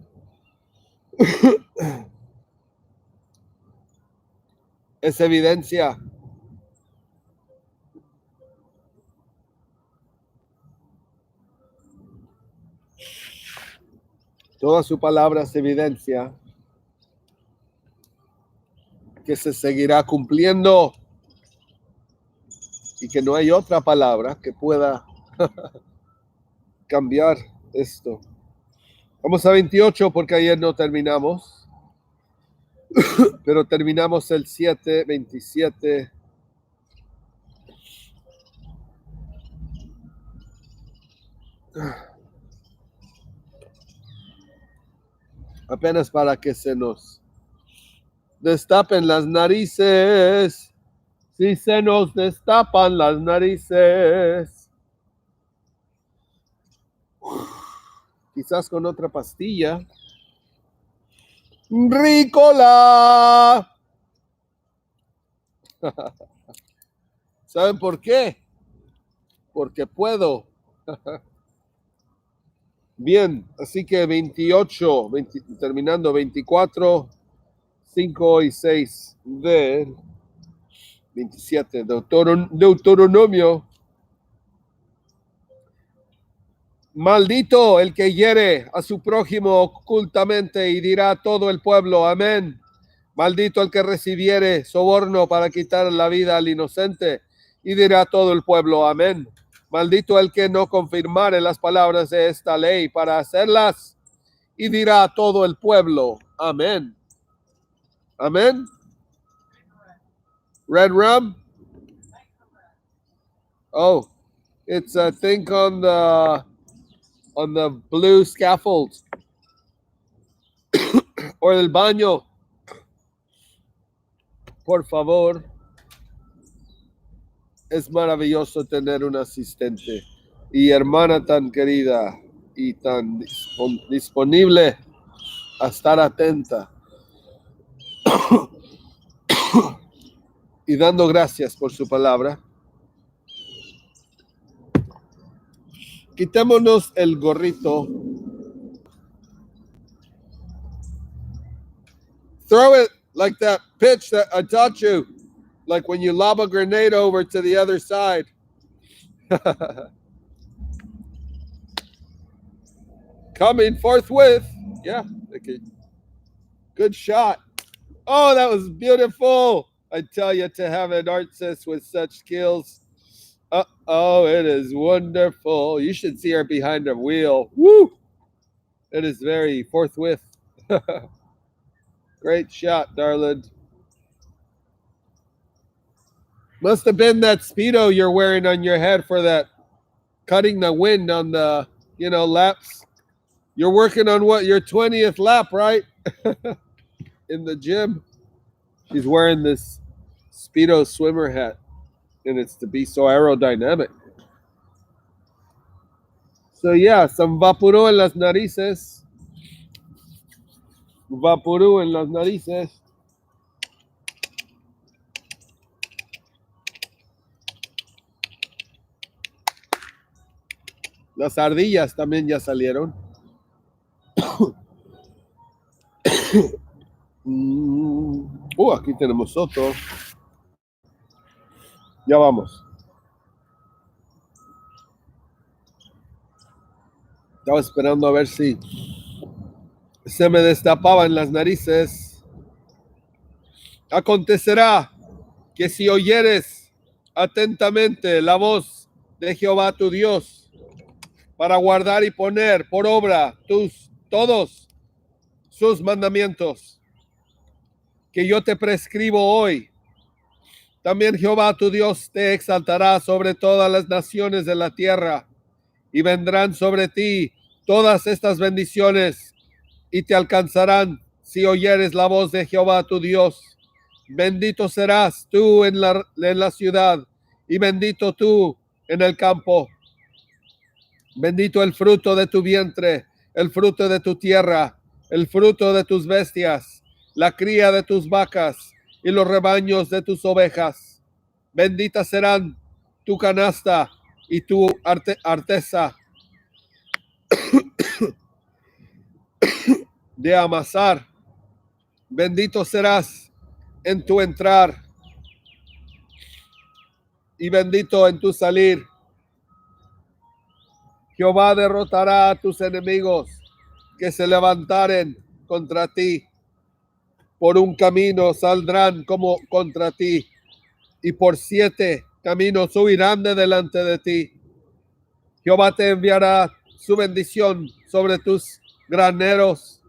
es evidencia. Toda su palabra es evidencia que se seguirá cumpliendo y que no hay otra palabra que pueda cambiar esto. Vamos a 28 porque ayer no terminamos, pero terminamos el 7, 27. Apenas para que se nos destapen las narices. Si se nos destapan las narices. Quizás con otra pastilla. ¡Ricola! ¿Saben por qué? Porque puedo. Bien, así que 28, terminando 24, 5 y 6 de 27, Deuteronomio. Maldito el que hiere a su prójimo ocultamente, y dirá todo el pueblo, amén. Maldito el que recibiere soborno para quitar la vida al inocente, y dirá todo el pueblo, amén. Maldito el que no confirmare las palabras de esta ley para hacerlas, y dirá todo el pueblo, amén. Amén. Red rum? Oh, it's a thing on the blue scaffold. O el baño. Por favor. Es maravilloso tener un asistente y hermana tan querida y tan disponible a estar atenta y dando gracias por su palabra. Quitémonos el gorrito. Throw it like that pitch that I taught you, like when you lob a grenade over to the other side. Coming forthwith. Yeah, okay. Good shot. Oh, that was beautiful. I tell you, to have an artist with such skills. Oh, it is wonderful. You should see her behind the wheel. Woo! It is very forthwith. Great shot, darling. Must have been that Speedo you're wearing on your head for that cutting the wind on the, laps. You're working on what, your 20th lap, right? in the gym. She's wearing this Speedo swimmer hat, and it's to be so aerodynamic. So yeah, some vaporú en las narices. Vaporú en las narices. Las ardillas también ya salieron. Aquí tenemos otro. Ya vamos. Estaba esperando a ver si se me destapaba en las narices. Acontecerá que si oyeres atentamente la voz de Jehová tu Dios para guardar y poner por obra todos sus mandamientos que yo te prescribo hoy, también Jehová tu Dios te exaltará sobre todas las naciones de la tierra, y vendrán sobre ti todas estas bendiciones y te alcanzarán si oyeres la voz de Jehová tu Dios. Bendito serás tú en la ciudad, y bendito tú en el campo. Bendito el fruto de tu vientre, el fruto de tu tierra, el fruto de tus bestias, la cría de tus vacas y los rebaños de tus ovejas. Benditas serán tu canasta y tu arteza de amasar. Bendito serás en tu entrar y bendito en tu salir. Jehová derrotará a tus enemigos que se levantaren contra ti. Por un camino saldrán como contra ti, y por 7 caminos huirán de delante de ti. Jehová te enviará su bendición sobre tus graneros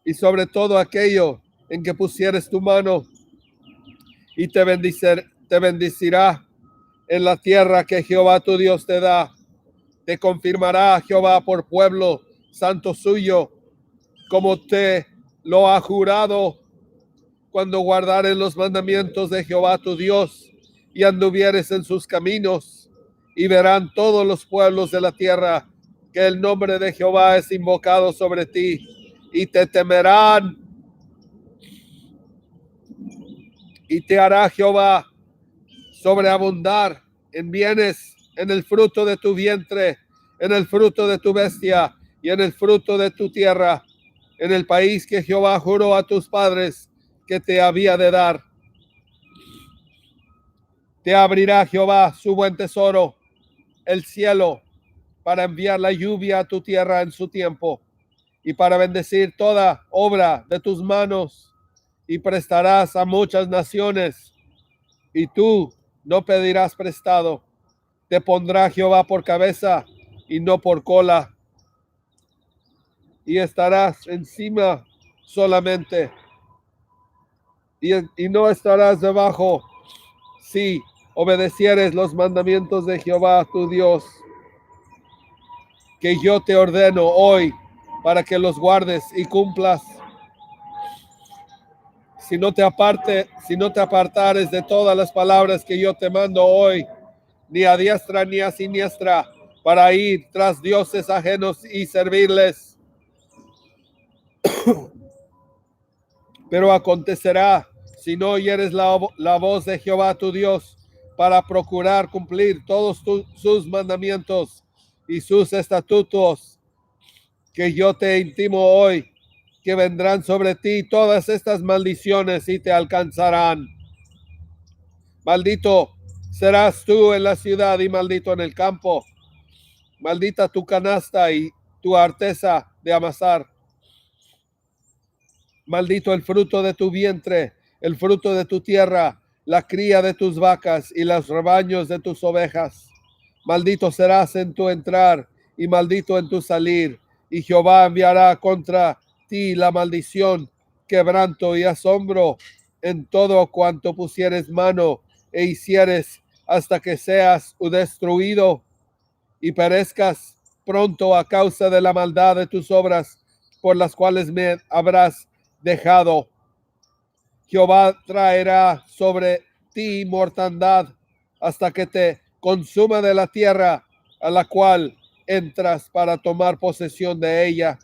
y sobre todo aquello en que pusieres tu mano, y te bendecirá en la tierra que Jehová tu Dios te da. Te confirmará Jehová por pueblo santo suyo, como te lo ha jurado, cuando guardares los mandamientos de Jehová tu Dios y anduvieres en sus caminos. Y verán todos los pueblos de la tierra que el nombre de Jehová es invocado sobre ti, y te temerán. Y te hará Jehová sobreabundar en bienes, en el fruto de tu vientre, en el fruto de tu bestia y en el fruto de tu tierra, en el país que Jehová juró a tus padres que te había de dar. Te abrirá Jehová su buen tesoro, el cielo, para enviar la lluvia a tu tierra en su tiempo, y para bendecir toda obra de tus manos, y prestarás a muchas naciones, y tú no pedirás prestado. Te pondrá Jehová por cabeza y no por cola, y estarás encima solamente, y no estarás debajo, si obedecieres los mandamientos de Jehová tu Dios, que yo te ordeno hoy, para que los guardes y cumplas. Si no te apartares de todas las palabras que yo te mando hoy, ni a diestra ni a siniestra, para ir tras dioses ajenos y servirles. Pero acontecerá, si no oyeres la voz de Jehová tu Dios, para procurar cumplir todos sus mandamientos y sus estatutos, que yo te intimo hoy, que vendrán sobre ti todas estas maldiciones y te alcanzarán. Maldito serás tú en la ciudad y maldito en el campo. Maldita tu canasta y tu arteza de amasar. Maldito el fruto de tu vientre, el fruto de tu tierra, la cría de tus vacas y los rebaños de tus ovejas. Maldito serás en tu entrar y maldito en tu salir. Y Jehová enviará contra ti la maldición, quebranto y asombro en todo cuanto pusieres mano e hicieres, hasta que seas destruido y perezcas pronto a causa de la maldad de tus obras, por las cuales me habrás dejado. Jehová traerá sobre ti mortandad hasta que te consuma de la tierra a la cual entras para tomar posesión de ella.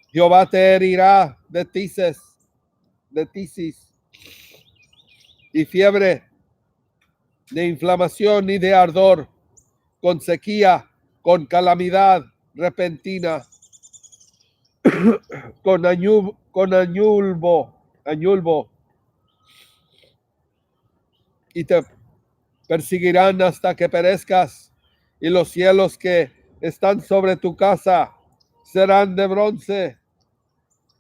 Jehová te herirá de tisis y fiebre, de inflamación y de ardor, con sequía, con calamidad repentina, con añulbo, y te perseguirán hasta que perezcas, y los cielos que están sobre tu casa serán de bronce,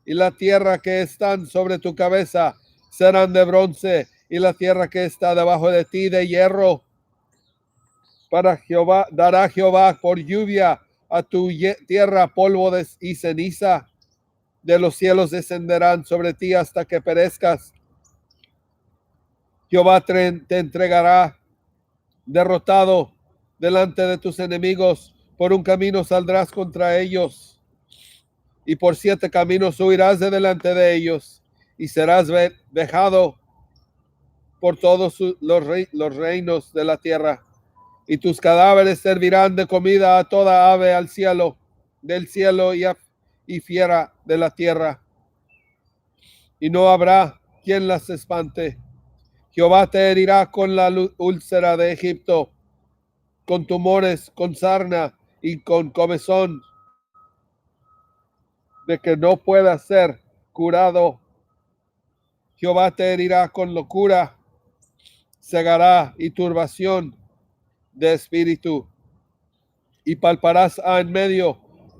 y la tierra que están sobre tu cabeza serán de bronce, y la tierra que está debajo de ti de hierro. Para Jehová dará Jehová por lluvia a tu tierra polvo y ceniza. De los cielos descenderán sobre ti hasta que perezcas. Jehová te entregará derrotado delante de tus enemigos. Por un camino saldrás contra ellos, y por 7 caminos huirás de delante de ellos, y serás vejado por todos los reinos de la tierra. Y tus cadáveres servirán de comida a toda ave del cielo y fiera de la tierra. Y no habrá quien las espante. Jehová te herirá con la úlcera de Egipto, con tumores, con sarna y con comezón, de que no pueda ser curado. Jehová te herirá con locura, cegará y turbación de espíritu, y palparás en medio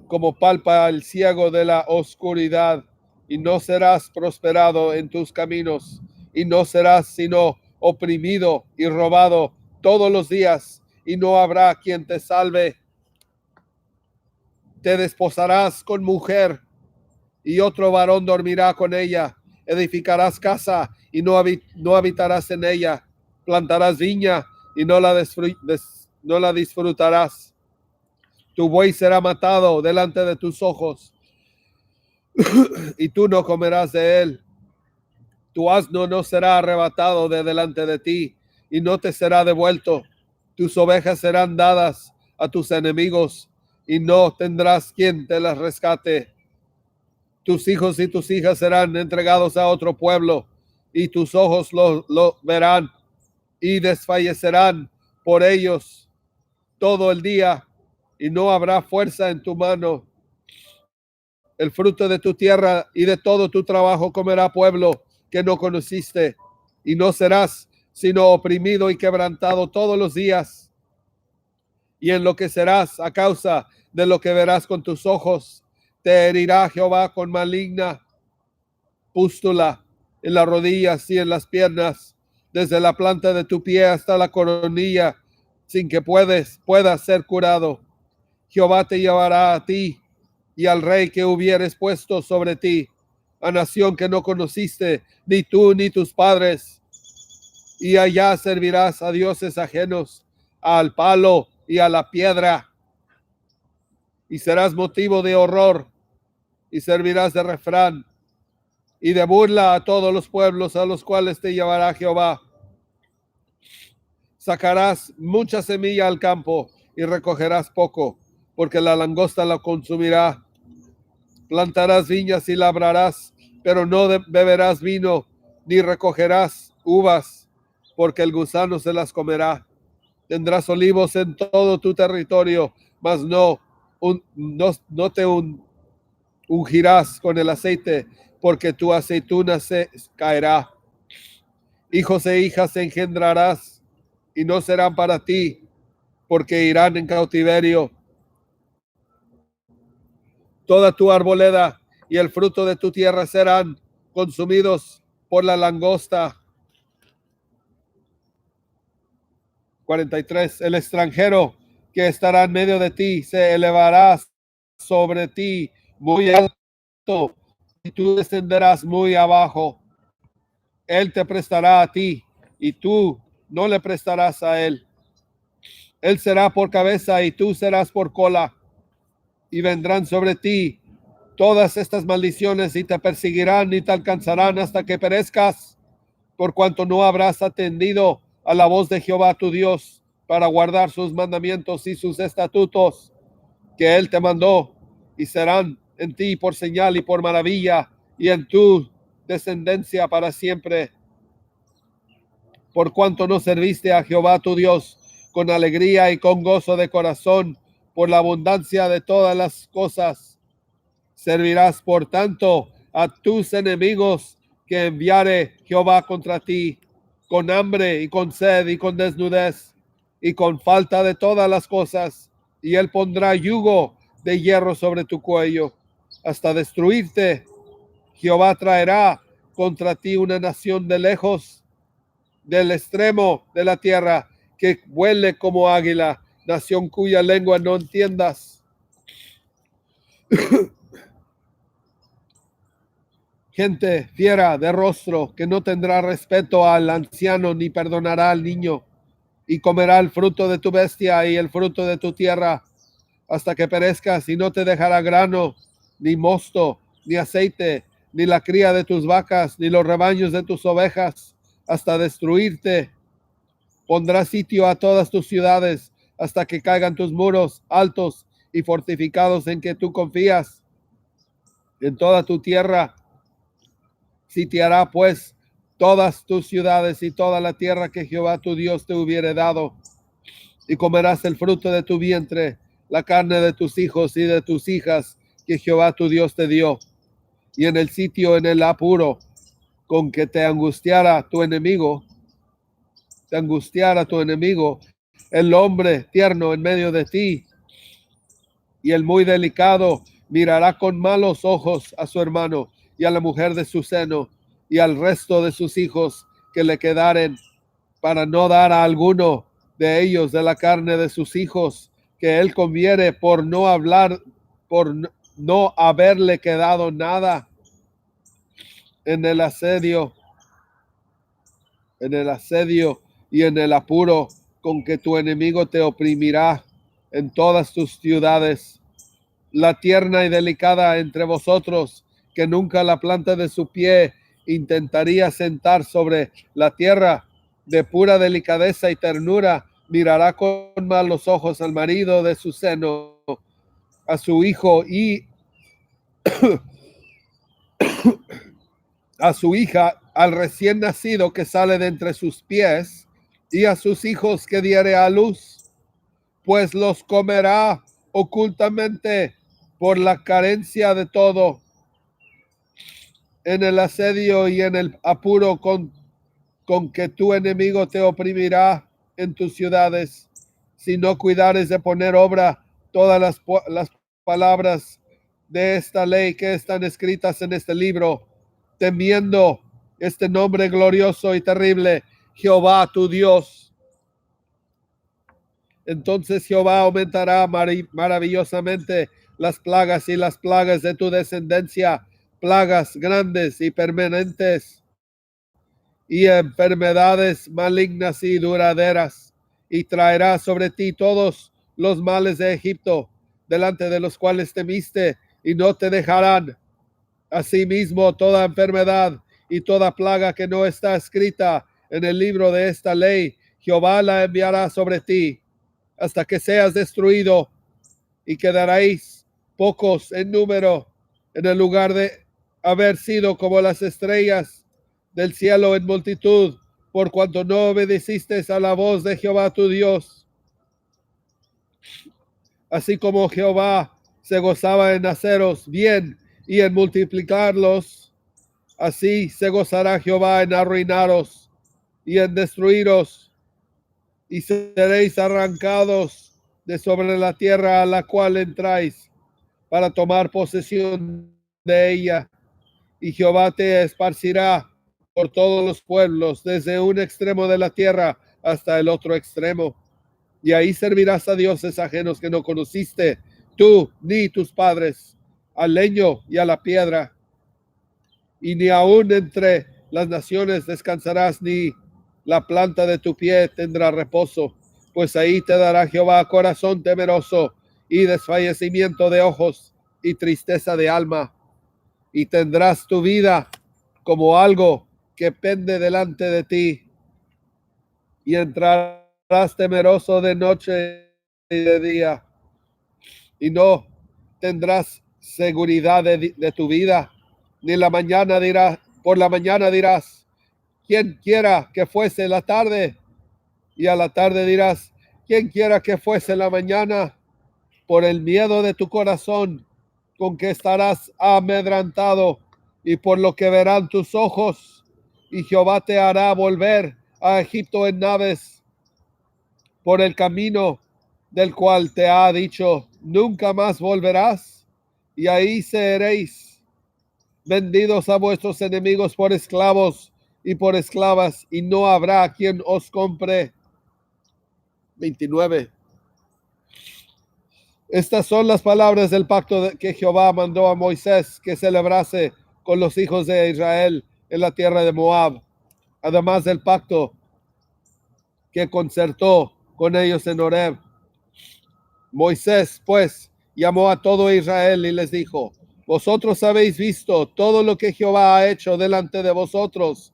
como palpa el ciego de la oscuridad, y no serás prosperado en tus caminos, y no serás sino oprimido y robado todos los días, y no habrá quien te salve. Te desposarás con mujer, y otro varón dormirá con ella. Edificarás casa, y no habitarás en ella. Plantarás viña, y no la disfrutarás. Tu buey será matado delante de tus ojos, y tú no comerás de él. Tu asno no será arrebatado de delante de ti, y no te será devuelto. Tus ovejas serán dadas a tus enemigos, y no tendrás quien te las rescate. Tus hijos y tus hijas serán entregados a otro pueblo, y tus ojos lo verán, y desfallecerán por ellos todo el día, y no habrá fuerza en tu mano. El fruto de tu tierra y de todo tu trabajo comerá pueblo que no conociste, y no serás sino oprimido y quebrantado todos los días, y enloquecerás a causa de lo que verás con tus ojos. Te herirá Jehová con maligna pústula en las rodillas y en las piernas, desde la planta de tu pie hasta la coronilla, sin que puedas ser curado. Jehová te llevará a ti y al rey que hubieres puesto sobre ti, a nación que no conociste, ni tú ni tus padres, y allá servirás a dioses ajenos, al palo y a la piedra, y serás motivo de horror, y servirás de refrán y de burla a todos los pueblos a los cuales te llevará Jehová. Sacarás mucha semilla al campo y recogerás poco, porque la langosta la consumirá. Plantarás viñas y labrarás, pero no beberás vino, ni recogerás uvas, porque el gusano se las comerá. Tendrás olivos en todo tu territorio, mas no te ungirás con el aceite, porque tu aceituna se caerá. Hijos e hijas engendrarás, y no serán para ti, porque irán en cautiverio. Toda tu arboleda y el fruto de tu tierra serán consumidos por la langosta. 43. El extranjero que estará en medio de ti se elevará sobre ti muy alto, y tú descenderás muy abajo. Él te prestará a ti, y tú no le prestarás a él. Él será por cabeza, y tú serás por cola, y vendrán sobre ti todas estas maldiciones y te perseguirán y te alcanzarán hasta que perezcas, por cuanto no habrás atendido a la voz de Jehová tu Dios para guardar sus mandamientos y sus estatutos que él te mandó, y serán en ti por señal y por maravilla, y en tu descendencia para siempre. Por cuanto no serviste a Jehová tu Dios con alegría y con gozo de corazón, por la abundancia de todas las cosas, servirás por tanto a tus enemigos que enviare Jehová contra ti, con hambre y con sed y con desnudez y con falta de todas las cosas, y él pondrá yugo de hierro sobre tu cuello hasta destruirte. Jehová traerá contra ti una nación de lejos, del extremo de la tierra, que vuele como águila, nación cuya lengua no entiendas. Gente fiera de rostro, que no tendrá respeto al anciano ni perdonará al niño, y comerá el fruto de tu bestia y el fruto de tu tierra, hasta que perezcas, y no te dejará grano, ni mosto, ni aceite, ni la cría de tus vacas, ni los rebaños de tus ovejas, hasta destruirte. Pondrá sitio a todas tus ciudades, hasta que caigan tus muros altos y fortificados en que tú confías. En toda tu tierra sitiará pues todas tus ciudades y toda la tierra que Jehová tu Dios te hubiere dado, y comerás el fruto de tu vientre, la carne de tus hijos y de tus hijas que Jehová tu Dios te dio. Y en el sitio, en el apuro con que te angustiara tu enemigo, el hombre tierno en medio de ti y el muy delicado mirará con malos ojos a su hermano y a la mujer de su seno y al resto de sus hijos que le quedaren, para no dar a alguno de ellos de la carne de sus hijos que él conviere, por no haberle quedado nada en el asedio y en el apuro con que tu enemigo te oprimirá en todas tus ciudades. La tierna y delicada entre vosotros, que nunca la planta de su pie intentaría sentar sobre la tierra, de pura delicadeza y ternura, mirará con malos ojos al marido de su seno, a su hijo y a su hija, al recién nacido que sale de entre sus pies, y a sus hijos que diere a luz, pues los comerá ocultamente por la carencia de todo, en el asedio y en el apuro con que tu enemigo te oprimirá en tus ciudades, si no cuidares de poner obra todas las palabras de esta ley que están escritas en este libro, temiendo este nombre glorioso y terrible, Jehová tu Dios. Entonces Jehová aumentará maravillosamente las plagas y las plagas de tu descendencia, plagas grandes y permanentes, y enfermedades malignas y duraderas, y traerá sobre ti todos los males de Egipto, delante de los cuales temiste, y no te dejarán. Asimismo, toda enfermedad y toda plaga que no está escrita en el libro de esta ley, Jehová la enviará sobre ti, hasta que seas destruido, y quedaréis pocos en número, en el lugar de haber sido como las estrellas del cielo en multitud, por cuanto no obedeciste a la voz de Jehová tu Dios. Así como Jehová se gozaba en haceros bien y en multiplicarlos, así se gozará Jehová en arruinaros y en destruiros, y seréis arrancados de sobre la tierra a la cual entráis para tomar posesión de ella. Y Jehová te esparcirá por todos los pueblos, desde un extremo de la tierra hasta el otro extremo. Y ahí servirás a dioses ajenos que no conociste, tú ni tus padres, al leño y a la piedra. Y ni aún entre las naciones descansarás, ni la planta de tu pie tendrá reposo, pues ahí te dará Jehová corazón temeroso y desfallecimiento de ojos y tristeza de alma, y tendrás tu vida como algo que pende delante de ti, y entrarás temeroso de noche y de día, y no tendrás seguridad de tu vida, ni la mañana dirás, por la mañana dirás, quien quiera que fuese la tarde, y a la tarde dirás, quien quiera que fuese la mañana, por el miedo de tu corazón, con que estarás amedrantado, y por lo que verán tus ojos, y Jehová te hará volver a Egipto en naves, por el camino del cual te ha dicho, nunca más volverás, y ahí seréis vendidos a vuestros enemigos por esclavos y por esclavas, y no habrá quien os compre. 29. Estas son las palabras del pacto que Jehová mandó a Moisés que celebrase con los hijos de Israel en la tierra de Moab, además del pacto que concertó con ellos en Horeb. Moisés, pues, llamó a todo Israel y les dijo, vosotros habéis visto todo lo que Jehová ha hecho delante de vosotros,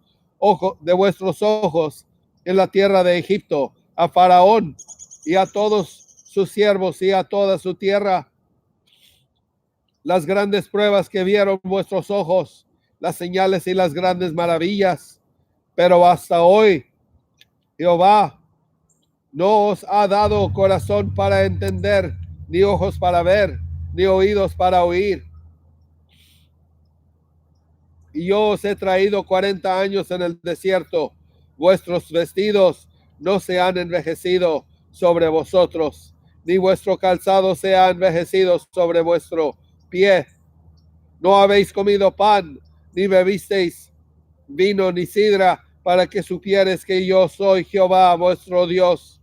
de vuestros ojos, en la tierra de Egipto, a Faraón y a todos sus siervos y a toda su tierra, las grandes pruebas que vieron vuestros ojos, las señales y las grandes maravillas. Pero hasta hoy Jehová no os ha dado corazón para entender, ni ojos para ver, ni oídos para oír. Y yo os he traído 40 años en el desierto. Vuestros vestidos no se han envejecido sobre vosotros, ni vuestro calzado se ha envejecido sobre vuestro pie. No habéis comido pan, ni bebisteis vino ni sidra, para que supieres que yo soy Jehová vuestro Dios.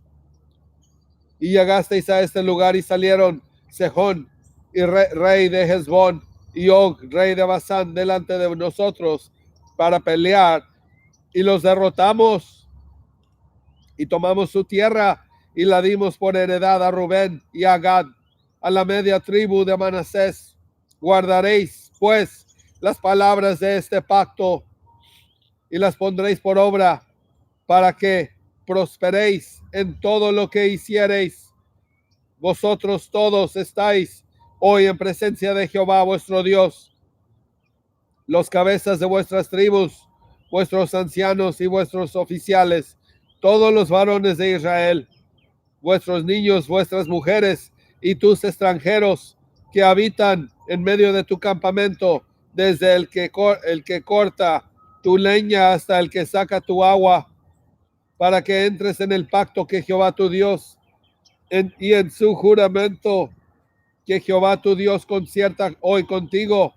Y llegasteis a este lugar y salieron Sejón, y rey de Hesbón, y Og, rey de Basán, delante de nosotros para pelear, y los derrotamos, y tomamos su tierra, y la dimos por heredad a Rubén y a Gad, a la media tribu de Manasés. Guardaréis, pues, las palabras de este pacto, y las pondréis por obra, para que prosperéis en todo lo que hiciereis. Vosotros todos estáis hoy en presencia de Jehová vuestro Dios, los cabezas de vuestras tribus, vuestros ancianos y vuestros oficiales, todos los varones de Israel, vuestros niños, vuestras mujeres y tus extranjeros que habitan en medio de tu campamento, desde el que corta tu leña hasta el que saca tu agua, para que entres en el pacto que Jehová tu Dios y en su juramento que Jehová tu Dios concierta hoy contigo,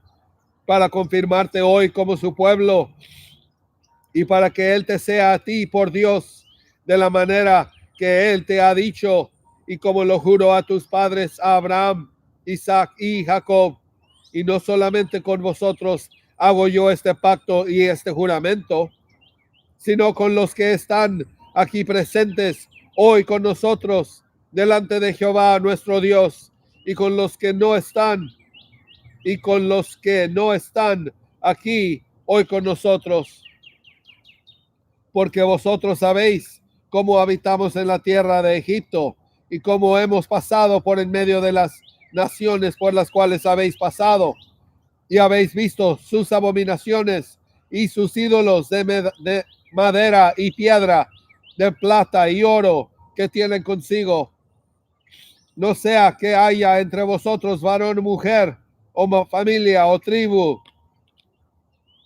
para confirmarte hoy como su pueblo, y para que Él te sea a ti por Dios de la manera que Él te ha dicho, y como lo juró a tus padres, a Abraham, Isaac y Jacob. Y no solamente con vosotros hago yo este pacto y este juramento, sino con los que están aquí presentes hoy con nosotros delante de Jehová nuestro Dios, y con los que no están, aquí hoy con nosotros, porque vosotros sabéis cómo habitamos en la tierra de Egipto, y cómo hemos pasado por en medio de las naciones por las cuales habéis pasado, y habéis visto sus abominaciones y sus ídolos de madera y piedra, de plata y oro que tienen consigo. No sea que haya entre vosotros varón o mujer, o familia o tribu,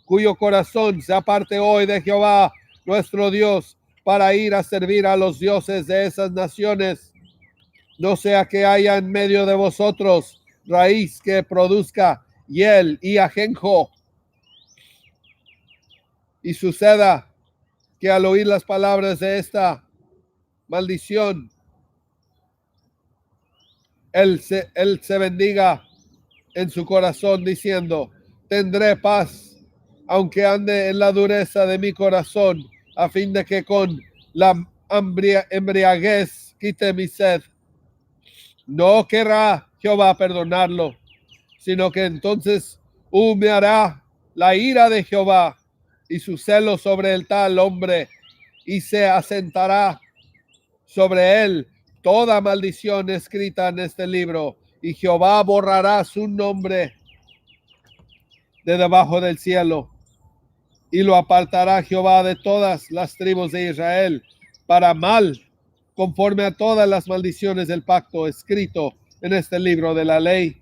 cuyo corazón se aparte hoy de Jehová nuestro Dios para ir a servir a los dioses de esas naciones. No sea que haya en medio de vosotros raíz que produzca hiel y ajenjo, y suceda que al oír las palabras de esta maldición, él se bendiga en su corazón, diciendo, tendré paz, aunque ande en la dureza de mi corazón, a fin de que con la embriaguez quite mi sed. No querrá Jehová perdonarlo, sino que entonces humeará la ira de Jehová y su celo sobre el tal hombre, y se asentará sobre él toda maldición escrita en este libro, y Jehová borrará su nombre de debajo del cielo, y lo apartará Jehová de todas las tribus de Israel para mal, conforme a todas las maldiciones del pacto escrito en este libro de la ley.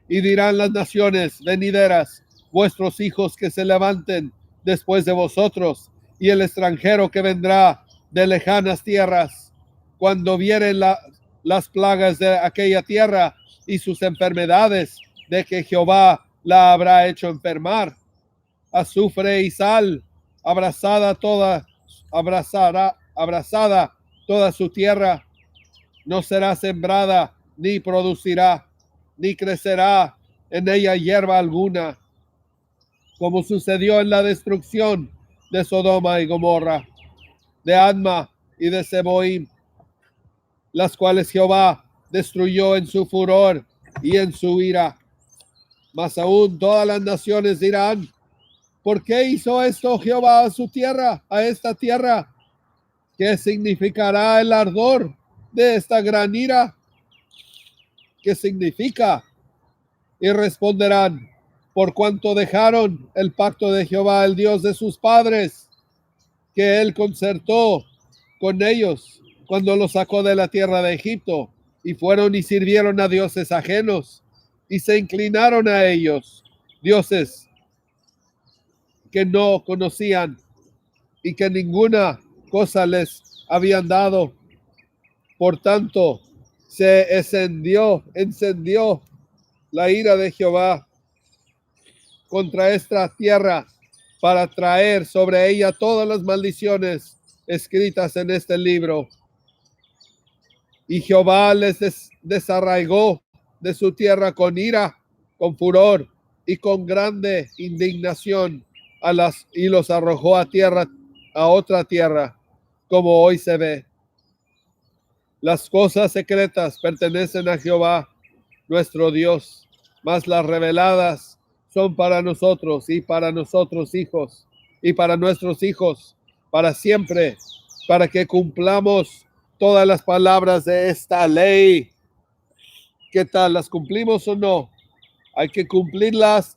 Y dirán las naciones venideras, vuestros hijos que se levanten después de vosotros, y el extranjero que vendrá de lejanas tierras, cuando vieren las plagas de aquella tierra y sus enfermedades, de que Jehová la habrá hecho enfermar, azufre y sal, abrazada toda su tierra, no será sembrada, ni producirá, ni crecerá en ella hierba alguna, como sucedió en la destrucción de Sodoma y Gomorra, de Adma y de Seboim, las cuales Jehová destruyó en su furor y en su ira. Mas aún todas las naciones dirán, ¿por qué hizo esto Jehová a su tierra, a esta tierra? ¿Qué significará el ardor de esta gran ira? ¿Qué significa? Y responderán, por cuanto dejaron el pacto de Jehová, el Dios de sus padres, que él concertó con ellos cuando los sacó de la tierra de Egipto, y fueron y sirvieron a dioses ajenos, y se inclinaron a ellos, dioses que no conocían y que ninguna cosa les habían dado. Por tanto, se encendió la ira de Jehová contra esta tierra para traer sobre ella todas las maldiciones escritas en este libro. Y Jehová les desarraigó de su tierra con ira, con furor y con grande indignación, y los arrojó a otra tierra, como hoy se ve. Las cosas secretas pertenecen a Jehová, nuestro Dios, mas las reveladas son para nosotros y para nuestros hijos y para nuestros hijos, para siempre, para que cumplamos todas las palabras de esta ley. ¿Qué tal? ¿Las cumplimos o no? Hay que cumplirlas,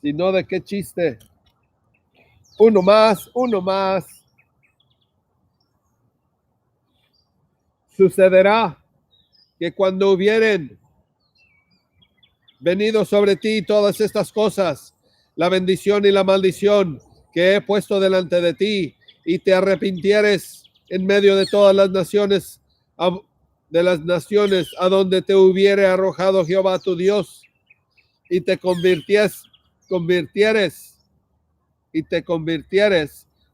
si no, ¿de qué chiste? Uno más. Sucederá que cuando hubieren venido sobre ti todas estas cosas, la bendición y la maldición que he puesto delante de ti, y te arrepintieres en medio de todas las naciones, a donde te hubiere arrojado Jehová tu Dios, y te convirtieres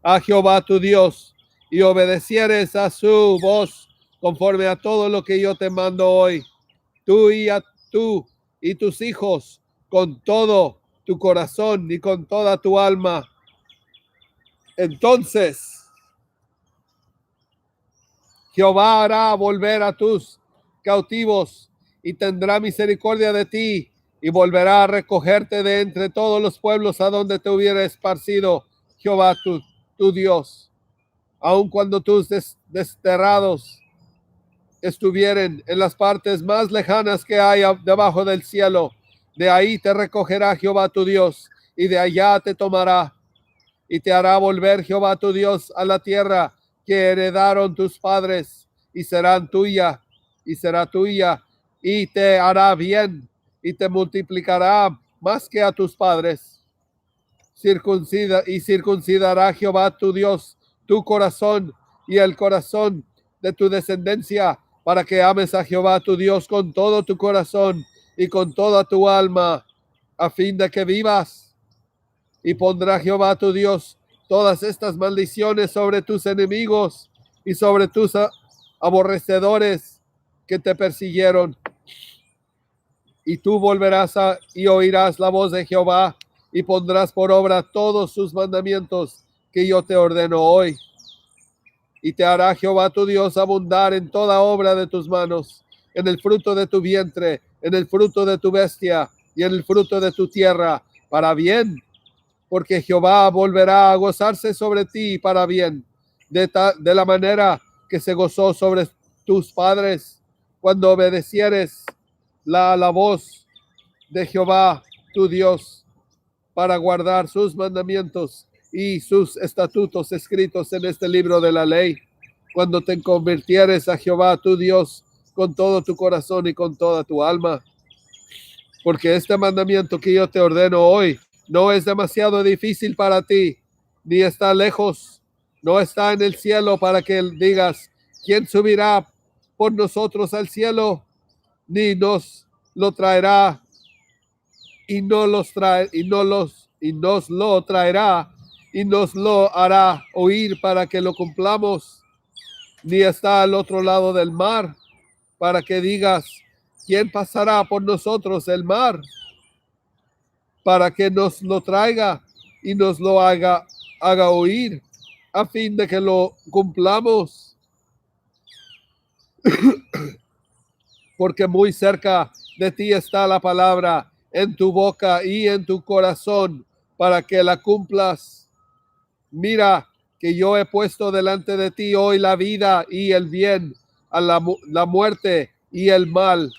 a Jehová tu Dios, y obedecieres a su voz conforme a todo lo que yo te mando hoy, tú y tus hijos, con todo tu corazón y con toda tu alma. Entonces Jehová hará volver a tus cautivos y tendrá misericordia de ti, y volverá a recogerte de entre todos los pueblos a donde te hubiera esparcido Jehová tu Dios. Aun cuando tus desterrados estuvieren en las partes más lejanas que hay debajo del cielo, de ahí te recogerá Jehová tu Dios, y de allá te tomará, y te hará volver Jehová tu Dios a la tierra que heredaron tus padres, y será tuya, y te hará bien, y te multiplicará más que a tus padres. Circuncidará Jehová tu Dios tu corazón y el corazón de tu descendencia, para que ames a Jehová tu Dios con todo tu corazón y con toda tu alma, a fin de que vivas. Y pondrá Jehová tu Dios todas estas maldiciones sobre tus enemigos y sobre tus aborrecedores que te persiguieron. Y tú volverás y oirás la voz de Jehová, y pondrás por obra todos sus mandamientos que yo te ordeno hoy. Y te hará Jehová tu Dios abundar en toda obra de tus manos, en el fruto de tu vientre, en el fruto de tu bestia, y en el fruto de tu tierra para bien, porque Jehová volverá a gozarse sobre ti para bien, de la manera que se gozó sobre tus padres cuando obedecieres la voz de Jehová tu Dios para guardar sus mandamientos y sus estatutos escritos en este libro de la ley, cuando te convirtieres a Jehová tu Dios con todo tu corazón y con toda tu alma. Porque este mandamiento que yo te ordeno hoy no es demasiado difícil para ti, ni está lejos, no está en el cielo para que digas, ¿quién subirá por nosotros al cielo? Ni nos lo traerá y no los trae y nos lo traerá y nos lo hará oír para que lo cumplamos, ni está al otro lado del mar para que digas, ¿quién pasará por nosotros el mar? Para que nos lo traiga y nos lo haga oír, a fin de que lo cumplamos. Porque muy cerca de ti está la palabra, en tu boca y en tu corazón, para que la cumplas. Mira que yo he puesto delante de ti hoy la vida y el bien, a la muerte y el mal.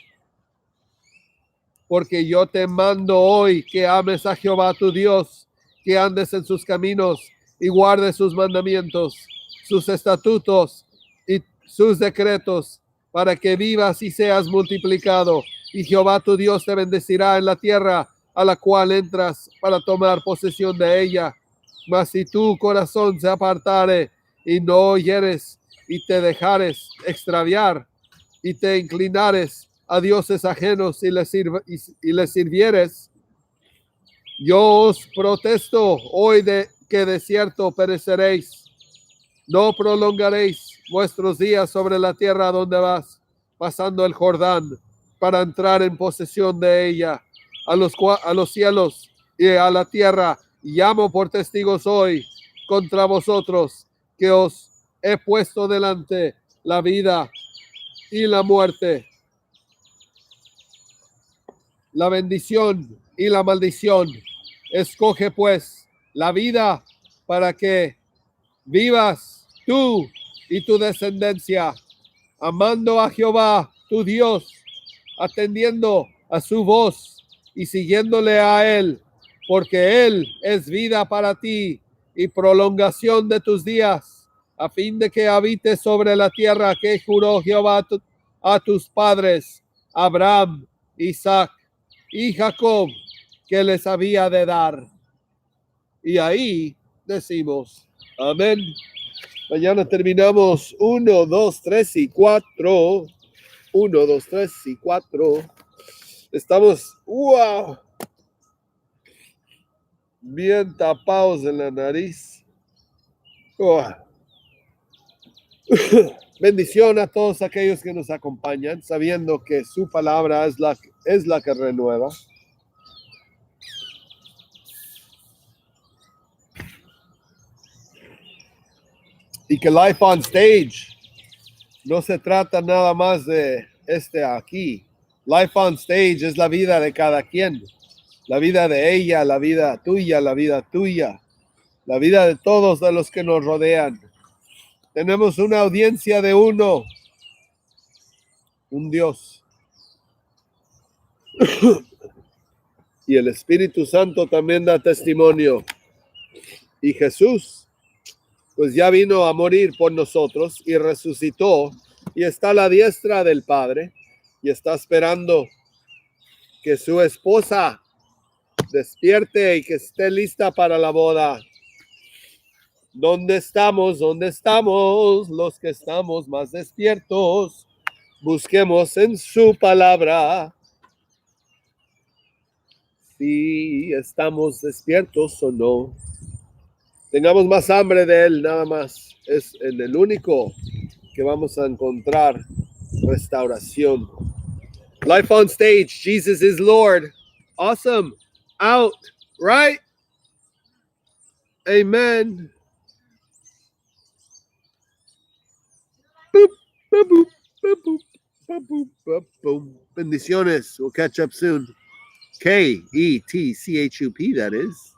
Porque yo te mando hoy que ames a Jehová tu Dios, que andes en sus caminos y guardes sus mandamientos, sus estatutos y sus decretos, para que vivas y seas multiplicado. Y Jehová tu Dios te bendecirá en la tierra a la cual entras para tomar posesión de ella. Mas si tu corazón se apartare y no oyeres y te dejares extraviar y te inclinares a dioses ajenos y les sirvieres, yo os protesto hoy que de cierto pereceréis. No prolongaréis vuestros días sobre la tierra donde vas, pasando el Jordán, para entrar en posesión de ella. A los cielos y a la tierra llamo por testigos hoy contra vosotros, que os he puesto delante la vida y la muerte, la bendición y la maldición. Escoge pues la vida para que vivas tú y tu descendencia, amando a Jehová tu Dios, atendiendo a su voz y siguiéndole a él, porque él es vida para ti y prolongación de tus días, a fin de que habites sobre la tierra que juró Jehová a tus padres, Abraham, Isaac y Jacob, que les había de dar. Y ahí decimos, amén. Mañana terminamos 1, 2, 3 y 4. 1, 2, 3 y 4. Estamos, wow, bien tapados en la nariz. Bendición a todos aquellos que nos acompañan, sabiendo que su palabra es la que renueva. Y que Life on Stage no se trata nada más de aquí. Life on Stage es la vida de cada quien. La vida de ella, la vida tuya, la vida de todos de los que nos rodean. Tenemos una audiencia de uno, un Dios. Y el Espíritu Santo también da testimonio. Y Jesús, pues ya vino a morir por nosotros y resucitó y está a la diestra del Padre y está esperando que su esposa despierte y que esté lista para la boda. ¿Dónde estamos? ¿Dónde estamos los que estamos más despiertos? Busquemos en su palabra si estamos despiertos o no. Tengamos más hambre de él, nada más. Es en el único que vamos a encontrar restauración. Life on Stage, Jesus is Lord. Awesome. Out. Right? Amen. Boop, boop, boop, boop, boop, boop, boop. Bendiciones. We'll catch up soon. Ketchup, that is.